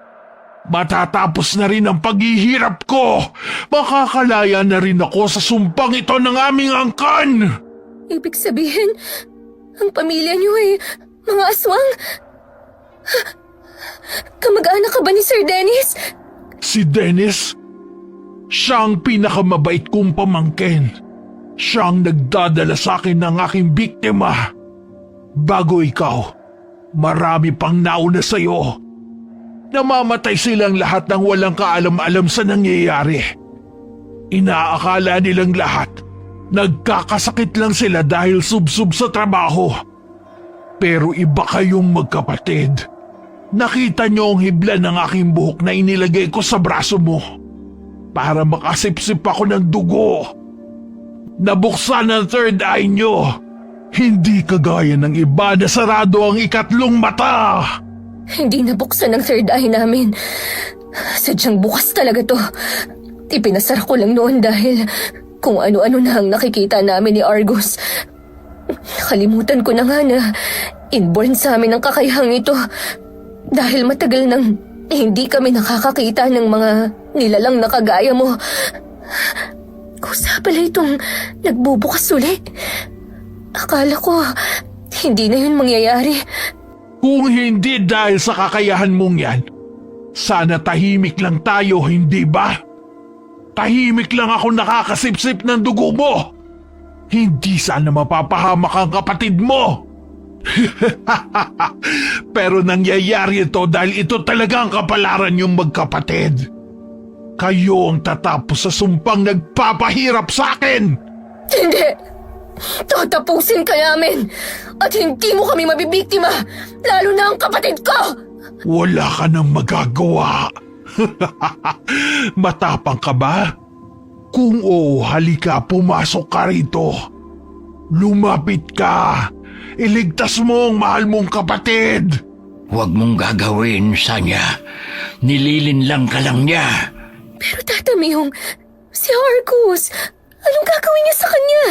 Speaker 5: Matatapos na rin ang paghihirap ko. Makakalaya na rin ako sa sumpang ito ng aming angkan.
Speaker 1: Ibig sabihin, ang pamilya niyo ay mga aswang? Kamag-anak ka ba ni Sir Dennis?
Speaker 5: Si Dennis? Siya ang pinakamabait kong pamangkin. Siya ang nagdadala sa akin ng aking biktima. Bago ikaw, marami pang nauna sa'yo. Namamatay silang lahat ng walang kaalam-alam sa nangyayari. Inaakala nilang lahat, nagkakasakit lang sila dahil subsub sa trabaho. Pero iba kayong magkapatid. Nakita niyo ang hibla ng aking buhok na inilagay ko sa braso mo para makasipsip ako ng dugo. Nabuksan ang third eye niyo. Hindi kagaya ng iba na sarado ang ikatlong mata.
Speaker 1: Hindi nabuksan ang third eye namin. Sadyang bukas talaga to. Ipinasara ko lang noon dahil kung ano-ano na ang nakikita namin ni Argus. Nakalimutan ko na nga na inborn sa amin ang kakayahang ito dahil matagal nang hindi kami nakakakita ng mga nilalang na kagaya mo. Kusa pala itong nagbubukas uli. Akala ko, hindi na yun mangyayari.
Speaker 5: Kung hindi dahil sa kakayahan mong yan, sana tahimik lang tayo, hindi ba? Tahimik lang ako nakakasipsip ng dugo mo. Hindi sana mapapahamak ang kapatid mo. Pero nangyayari ito dahil ito talaga ang kapalaran yung magkapatid. Kayo ang tatapos sa sumpang nagpapahirap sa akin.
Speaker 1: Hindi! Tatapusin ka namin! At hindi mo kami mabibiktima! Lalo na ang kapatid ko!
Speaker 5: Wala ka nang magagawa. Matapang ka ba? Kung oo, halika, pumasok ka rito. Lumapit ka. Iligtas mo ang mahal mong kapatid.
Speaker 4: Huwag mong gagawin, Sanya. Nililin lang ka lang niya.
Speaker 1: Pero Tata Myung, si Argus, anong gagawin niya sa kanya?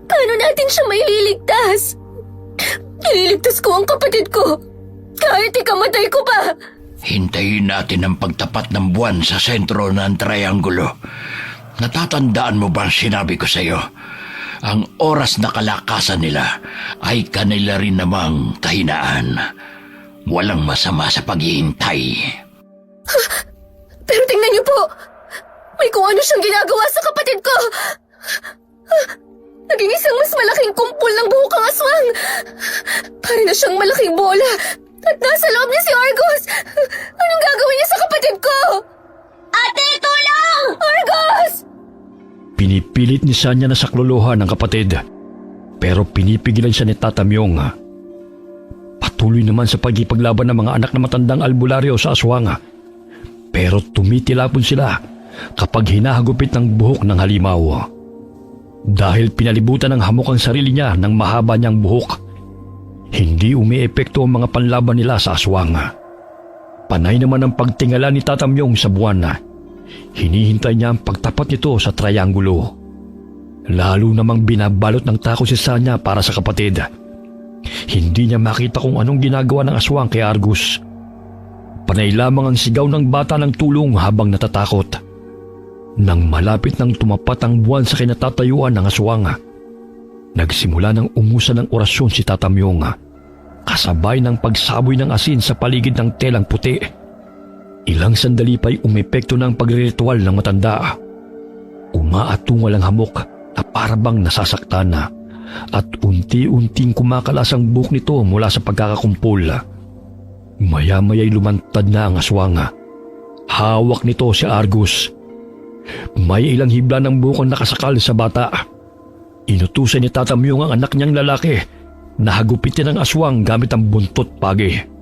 Speaker 1: Paano natin siya maililigtas? Ililigtas ko ang kapatid ko. Kahit ikamatay ko pa.
Speaker 4: Hintayin natin ang pagtapat ng buwan sa sentro ng triangulo. Natatandaan mo ba ang sinabi ko sa iyo? Ang oras na kalakasan nila ay kanila rin namang kahinaan. Walang masama sa paghihintay.
Speaker 1: Pero tingnan niyo po! May kung ano siyang ginagawa sa kapatid ko! Naging isang mas malaking kumpol ng buhok ang aswang! Para na siyang malaking bola! At nasa loob niya si Argus! Anong gagawin niya sa kapatid ko?
Speaker 2: Ate, tulong!
Speaker 1: Argus!
Speaker 3: Pinipilit ni Sanya na saklolohan ng kapatid, pero pinipigilan siya ni Tata Myung. Patuloy naman sa pagkipaglaban ng mga anak na matandang albularyo sa aswang, pero tumitilapon sila kapag hinahagupit ng buhok ng halimaw. Dahil pinalibutan ng hamok ang sarili niya ng mahaba niyang buhok, hindi umiepekto ang mga panlaban nila sa aswang. Panay naman ang pagtingala ni Tata Myung sa buwan. Hinihintay niya ang pagtapat nito sa triangulo. Lalo namang binabalot ng takot si Sanya para sa kapatid. Hindi niya makita kung anong ginagawa ng aswang kay Argus. Panay lamang ang sigaw ng bata ng tulong habang natatakot. Nang malapit nang tumapat ang buwan sa kinatatayuan ng aswang, nagsimula ng umusan ng orasyon si Tata Myung, kasabay ng pagsaboy ng asin sa paligid ng telang puti. Ilang sandali pa'y umepekto na ang pagriritual ng matanda. Umaatungal ang hamok na parabang nasasaktan na at unti-unting kumakalas ang buhok nito mula sa pagkakakumpol. Maya-maya'y lumantad na ang aswang. Hawak nito si Argus. May ilang hibla ng buhok ang nakasakal sa bata. Inutusan ni Tata Myung ang anak niyang lalaki na hagupitin ang aswang gamit ang buntot pagi.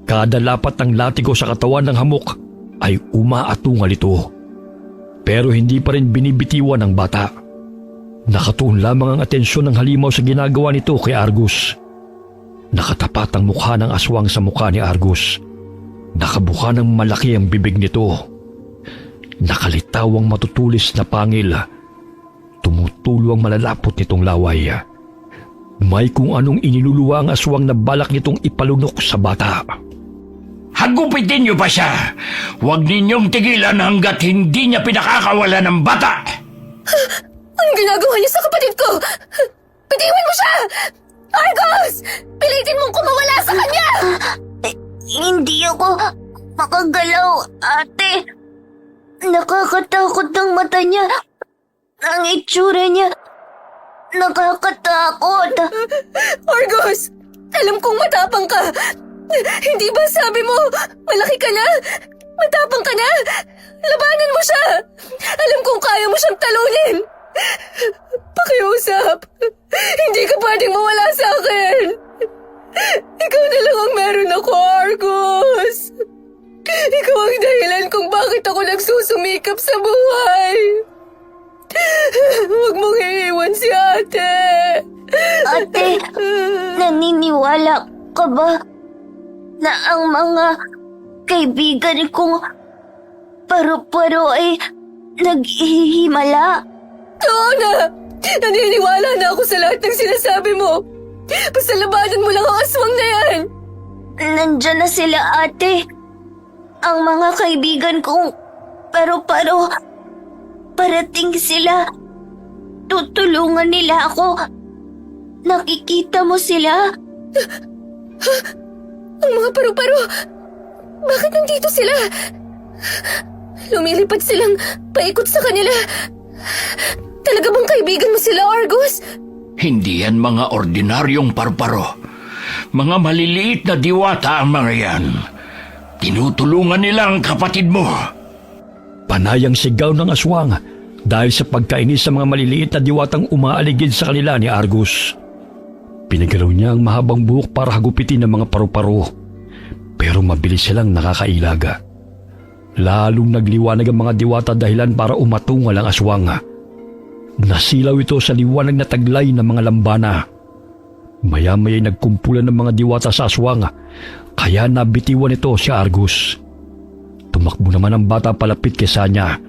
Speaker 3: Kada lapat ng latigo sa katawan ng hamok ay umaatungal ito. Pero hindi pa rin binibitiwan ng bata. Nakatuon lamang ang atensyon ng halimaw sa ginagawa nito kay Argus. Nakatapat ang mukha ng aswang sa mukha ni Argus. Nakabuka ng malaki ang bibig nito. Nakalitaw ang matutulis na pangil. Tumutulo ang malalapot nitong laway. May kung anong iniluluwa ang aswang na balak nitong ipalunok sa bata.
Speaker 4: Hagupitin niyo pa siya. Huwag ninyong tigilan hanggat hindi niya pinakakawala ng bata.
Speaker 1: Anong ginagawa niya sa kapatid ko? Bitiwan mo siya! Argus! Pilitin mong kumawala sa kanya!
Speaker 2: Hindi ako makagalaw, ate. Nakakatakot ang mata niya. Ang itsura niya. Nakakatakot.
Speaker 1: Argus! Alam kong matapang ka! Hindi ba sabi mo, malaki ka na? Matapang ka na? Labanan mo siya! Alam kong kaya mo siyang talunin! Pakiusap! Hindi ka pwedeng mawala sa akin! Ikaw na lang ang meron ako, Argus! Ikaw ang dahilan kung bakit ako nagsusumikap sa buhay! Huwag mong iiwan si ate!
Speaker 2: Ate, naniniwala ka ba na ang mga kaibigan kong paru-paro ay naghihimala?
Speaker 1: Oo na! Naniniwala na ako sa lahat ng sinasabi mo! Basta labanan mo lang ang aswang na yan!
Speaker 2: Nandyan na sila, ate. ang mga kaibigan kong paru-paro, parating sila. Tutulungan nila ako. Nakikita mo sila?
Speaker 1: Ang mga paru-paro! Bakit nandito sila? Lumilipad silang paikot sa kanila. Talaga bang kaibigan mo sila, Argus?
Speaker 4: Hindi yan mga ordinaryong parparo. Mga maliliit na diwata ang mga yan. Tinutulungan nila ang kapatid mo.
Speaker 3: Panayang sigaw ng aswang dahil sa pagkainis sa mga maliliit na diwatang umaaligid sa kanila ni Argus. Pinagalaw niya ang mahabang buhok para hagupitin ng mga paru-paro. Pero mabilis silang nakakailaga. Lalong nagliwanag ang mga diwata dahilan para umatungal ang aswang. Nasilaw ito sa liwanag na taglay ng mga lambana. Maya-maya'y nagkumpulan ng mga diwata sa aswang, kaya nabitiwan ito si Argus. Tumakbo naman ang bata palapit kay Sanya,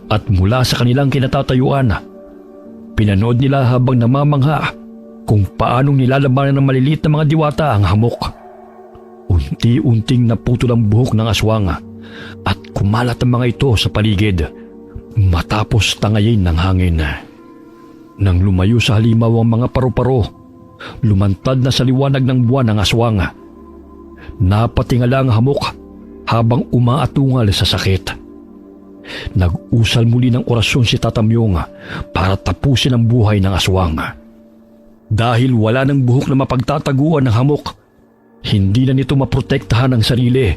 Speaker 3: at mula sa kanilang kinatatayuan, pinanood nila habang namamangha kung paanong nilalabanan ng maliliit na mga diwata ang hamok. Unti-unting naputol ang buhok ng aswang at kumalat ang mga ito sa paligid matapos tangayin ng hangin. Nang lumayo sa halimaw ang mga paru-paro, lumantad na sa liwanag ng buwan ang aswang. Napatingala ang hamok habang umaatungal sa sakit. Nag-usal muli ng orasyon si Tatamyong para tapusin ang buhay ng aswang. Dahil wala ng buhok na mapagtataguan ng hamok, hindi na nito maprotektahan ang sarili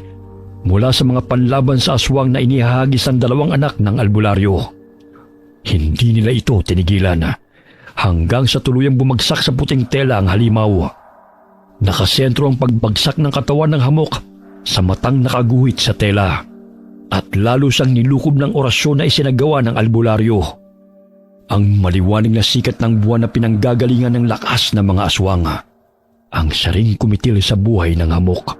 Speaker 3: mula sa mga panlaban sa aswang na inihahagis ang dalawang anak ng albularyo. Hindi nila ito tinigilan hanggang sa tuluyang bumagsak sa puting tela ang halimaw. Nakasentro ang pagbagsak ng katawan ng hamok sa matang nakaguhit sa tela at lalo siyang nilukob ng orasyon na isinagawa ng albularyo. Ang maliwanag na sikat ng buwan na pinanggagalingan ng lakas ng mga aswang ang saring kumitil sa buhay ng hamok.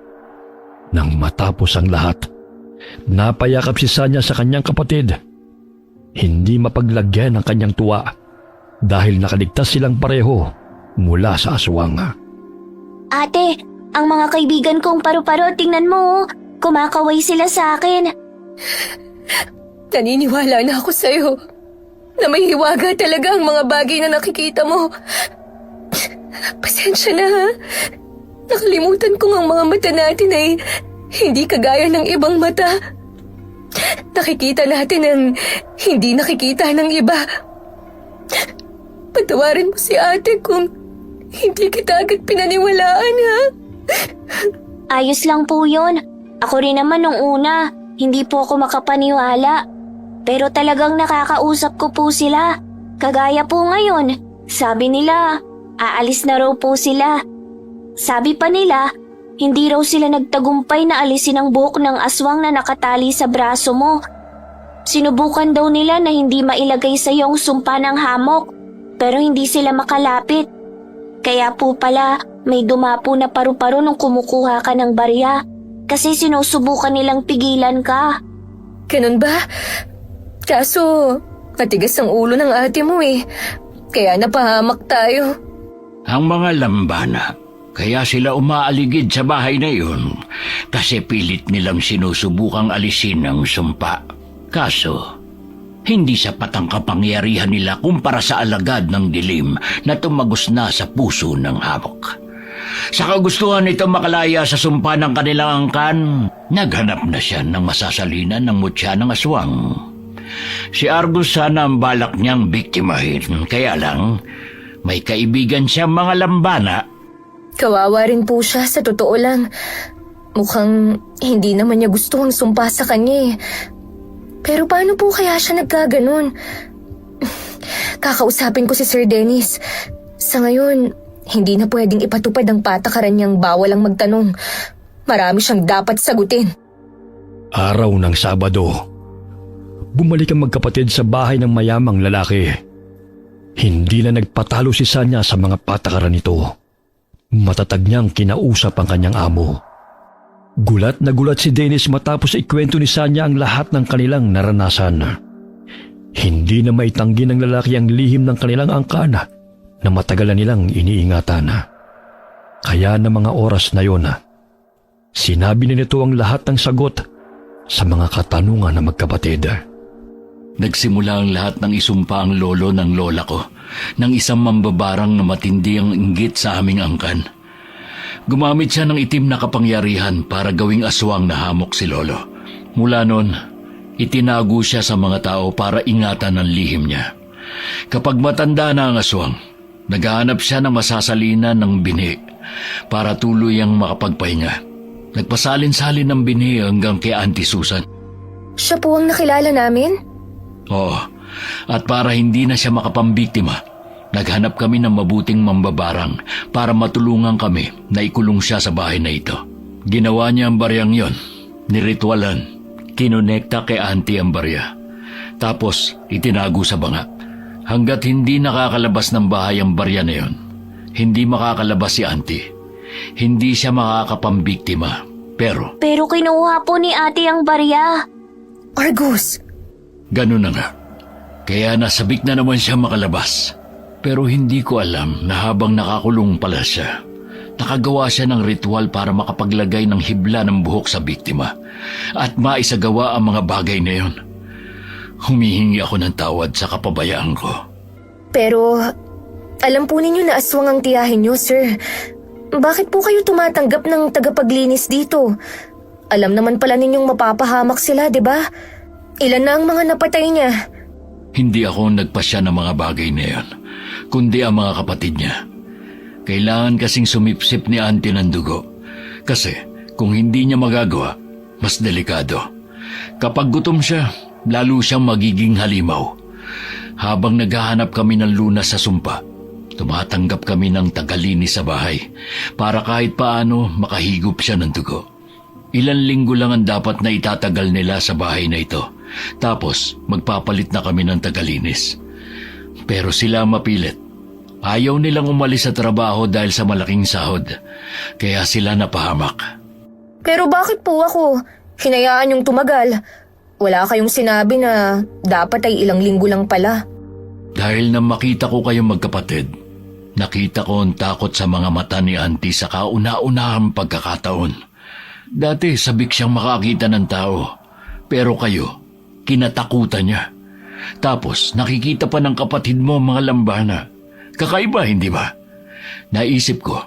Speaker 3: Nang matapos ang lahat, napayakap si Sanya sa kanyang kapatid. Hindi mapaglagyan ang kanyang tuwa dahil nakaligtas silang pareho mula sa aswang.
Speaker 2: Ate, ang mga kaibigan kong paru-paro, tingnan mo, kumakaway sila sa akin.
Speaker 1: Naniniwala na ako sa'yo na may hiwaga talaga ang mga bagay na nakikita mo. Pasensya na ha. Nakalimutan kong ang mga mata natin ay hindi kagaya ng ibang mata. Nakikita natin ang hindi nakikita ng iba. Patawarin mo si ate kung hindi kita agad pinaniwalaan ha.
Speaker 2: Ayos lang po yun. Ako rin naman nung una, hindi po ako makapaniwala. Pero talagang nakakausap ko po sila. Kagaya po ngayon, sabi nila, aalis na raw po sila. Sabi pa nila, hindi raw sila nagtagumpay na alisin ang buhok ng aswang na nakatali sa braso mo. Sinubukan daw nila na hindi mailagay sa iyong sumpa ng hamok, pero hindi sila makalapit. Kaya po pala, may dumapo na paru-paro nung kumukuha ka ng barya, kasi sinusubukan nilang pigilan ka.
Speaker 1: Ganun ba? Kaso, matigas ang ulo ng ate mo eh. Kaya napahamak tayo.
Speaker 4: Ang mga lambana, kaya sila umaaligid sa bahay na iyon kasi pilit nilang sinusubukang alisin ang sumpa. Kaso, hindi sapat ang kapangyarihan nila kumpara sa alagad ng dilim na tumagos na sa puso ng hamok. Sa kagustuhan nito makalaya sa sumpa ng kanilang angkan, naghanap na siya ng masasalinan ng mutya ng aswang. Si Argus sana ang balak niyang biktimahin, kaya lang may kaibigan siyang mga lambana.
Speaker 1: Kawawa rin po siya, sa totoo lang. Mukhang hindi naman niya gusto ang sumpa sa kanya eh. Pero paano po kaya siya nagkaganon? Kakausapin ko si Sir Dennis. Sa ngayon, hindi na pwedeng ipatupad ang patakaran niyang bawal ang magtanong. Marami siyang dapat sagutin.
Speaker 3: Araw ng Sabado, bumalik ang magkapatid sa bahay ng mayamang lalaki. Hindi na nagpatalo si Sanya sa mga patakaran nito. Matatag niyang kinausap ang kanyang amo. Gulat na gulat si Dennis matapos ikwento ni Sanya ang lahat ng kanilang naranasan. Hindi na maitanggi ng lalaki ang lihim ng kanilang angkan na matagal na nilang iniingatan. Kaya na mga oras na yon, sinabi na nito ang lahat ng sagot sa mga katanungan ng magkapatid.
Speaker 4: Nagsimula ang lahat ng isumpa ang lolo ng lola ko ng isang mambabarang na matindi ang inggit sa aming angkan. Gumamit siya ng itim na kapangyarihan para gawing aswang na hamok si lolo. Mula noon, itinago siya sa mga tao para ingatan ang lihim niya. Kapag matanda na ang aswang, naghahanap siya ng masasalinan ng binhi para tuluyang makapagpahinga. Nagpasalin-salin ng binhi hanggang kay Auntie Susan.
Speaker 1: Siya po ang nakilala namin?
Speaker 4: Oo, at para hindi na siya makapambiktima, naghanap kami ng mabuting mambabarang para matulungan kami na ikulong siya sa bahay na ito. Ginawa niya ang baryang yon, niritualan, kinonekta kay Auntie ang barya. Tapos itinago sa banga. Hanggat hindi nakakalabas ng bahay ang barya na yon, hindi makakalabas si Auntie. Hindi siya makakapambiktima. Pero
Speaker 2: kinuha po ni ate ang barya.
Speaker 1: Argus!
Speaker 4: ganun na nga. Kaya nasabik na naman siya makalabas. Pero hindi ko alam na habang nakakulong pala siya, nakagawa siya ng ritual para makapaglagay ng hibla ng buhok sa biktima at maisagawa ang mga bagay na yon. Humihingi ako ng tawad sa kapabayaan ko.
Speaker 1: Pero, alam po ninyo na aswang ang tiyahin nyo, sir. Bakit po kayo tumatanggap ng tagapaglinis dito? Alam naman pala ninyong mapapahamak sila, di ba? Ilan na ang mga napatay niya?
Speaker 4: Hindi ako nagpasya ng mga bagay na yan, kundi ang mga kapatid niya. Kailangan kasing sumipsip ni Auntie ng dugo. Kasi kung hindi niya magagawa, mas delikado. Kapag gutom siya, lalo siyang magiging halimaw. Habang naghahanap kami ng lunas sa sumpa, tumatanggap kami ng tagalinis sa bahay para kahit paano makahigop siya ng dugo. Ilan linggo lang ang dapat na itatagal nila sa bahay na ito. Tapos magpapalit na kami ng tagalinis. Pero sila mapilit. Ayaw nilang umalis sa trabaho dahil sa malaking sahod. Kaya sila napahamak.
Speaker 1: Pero bakit po ako? Hinayaan yung tumagal. Wala kayong sinabi na dapat ay ilang linggo lang pala.
Speaker 4: Dahil nang makita ko kayong magkapatid, nakita ko ang takot sa mga mata ni Auntie sa kauna-unahang pagkakataon. Dati sabik siyang makakita ng tao. Pero kayo, kinatakutan niya. Tapos nakikita pa ng kapatid mo mga lambana. Kakaiba, hindi ba? Naisip ko,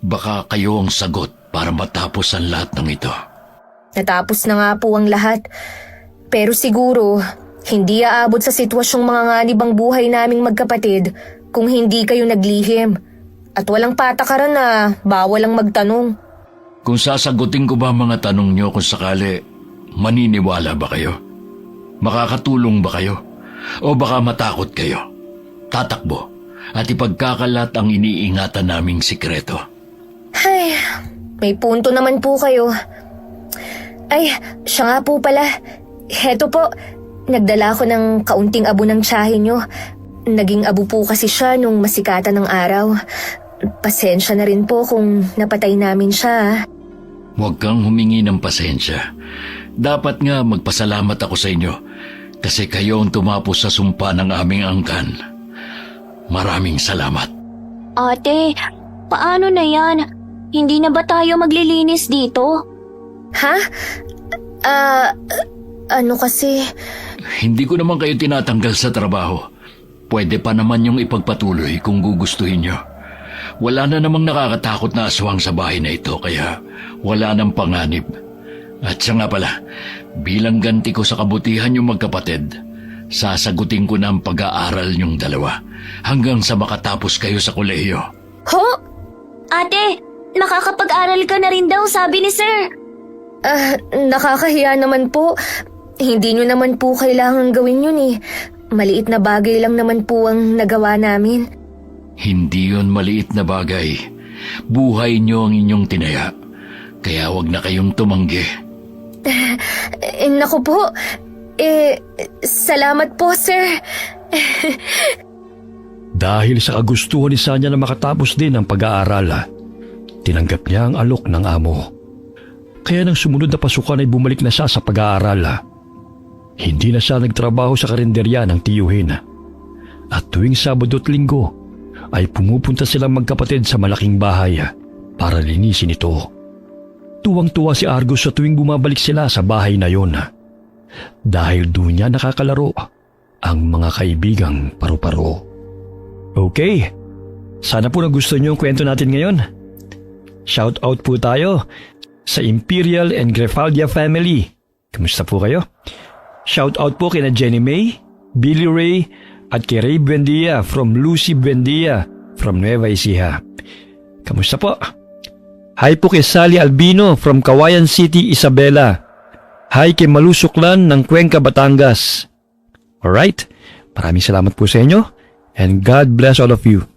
Speaker 4: baka kayo ang sagot para matapos ang lahat ng ito.
Speaker 1: Natapos na nga po ang lahat. Pero siguro, hindi aabot sa sitwasyong mga nganib ang buhay naming magkapatid kung hindi kayo naglihim. At walang patakaran na bawal ang magtanong.
Speaker 4: Kung sasagutin ko ba mga tanong niyo kung sakali, maniniwala ba kayo? Makakatulong ba kayo? O baka matakot kayo? Tatakbo at ipagkakalat ang iniingatan naming sikreto.
Speaker 1: Ay, may punto naman po kayo. Ay, siya nga po pala. Heto po, nagdala ko ng kaunting abo ng tiyahin nyo. Naging abo po kasi siya nung masikatan ng araw. Pasensya na rin po kung napatay namin siya.
Speaker 4: Huwag kang humingi ng pasensya. Dapat nga magpasalamat ako sa inyo kasi kayo ang tumapos sa sumpa ng aming angkan. Maraming salamat.
Speaker 2: Ate, paano na yan? Hindi na ba tayo maglilinis dito?
Speaker 1: Ha? Ano kasi?
Speaker 4: Hindi ko naman kayo tinatanggal sa trabaho. Pwede pa naman yung ipagpatuloy kung gugustuhin nyo. Wala na namang nakakatakot na aswang sa bahay na ito kaya wala nang panganib. At siya nga pala, bilang ganti ko sa kabutihan yung magkapatid, sasagutin ko na ang pag-aaral yung dalawa hanggang sa makatapos kayo sa kolehiyo.
Speaker 1: Ho?
Speaker 2: Ate, nakakapag-aral ka na rin daw, sabi ni Sir.
Speaker 1: Nakakahiya naman po. Hindi nyo naman po kailangan gawin yun eh. Maliit na bagay lang naman po ang nagawa namin.
Speaker 4: Hindi yon maliit na bagay. Buhay nyo ang inyong tinaya. Kaya wag na kayong tumanggi.
Speaker 1: Naku po. Salamat po, sir.
Speaker 3: Dahil sa kagustuhan ni Sanya na makatapos din ang pag-aaral, tinanggap niya ang alok ng amo. Kaya nang sumunod na pasukan ay bumalik na siya sa pag-aaral. Hindi na siya nagtrabaho sa karinderya ng tiyuhin. At tuwing Sabado at Linggo ay pumupunta silang magkapatid sa malaking bahay para linisin ito. Tuwang-tuwa si Argus sa tuwing bumabalik sila sa bahay na yon. Dahil doon niya nakakalaro ang mga kaibigang paru-paro. Okay, sana po nagustuhan niyo ang kwento natin ngayon. Shout out po tayo sa Imperial and Grefaldia family. Kamusta po kayo? Shout out po kina Jenny May, Billy Ray, at kay Ray Buendia from Lucy Buendia from Nueva Ecija. Kamusta po? Hi po kay Sally Albino from Kawayan City, Isabela. Hi kay Malu Suklan ng Cuenca, Batangas. Alright, maraming salamat po sa inyo and God bless all of you.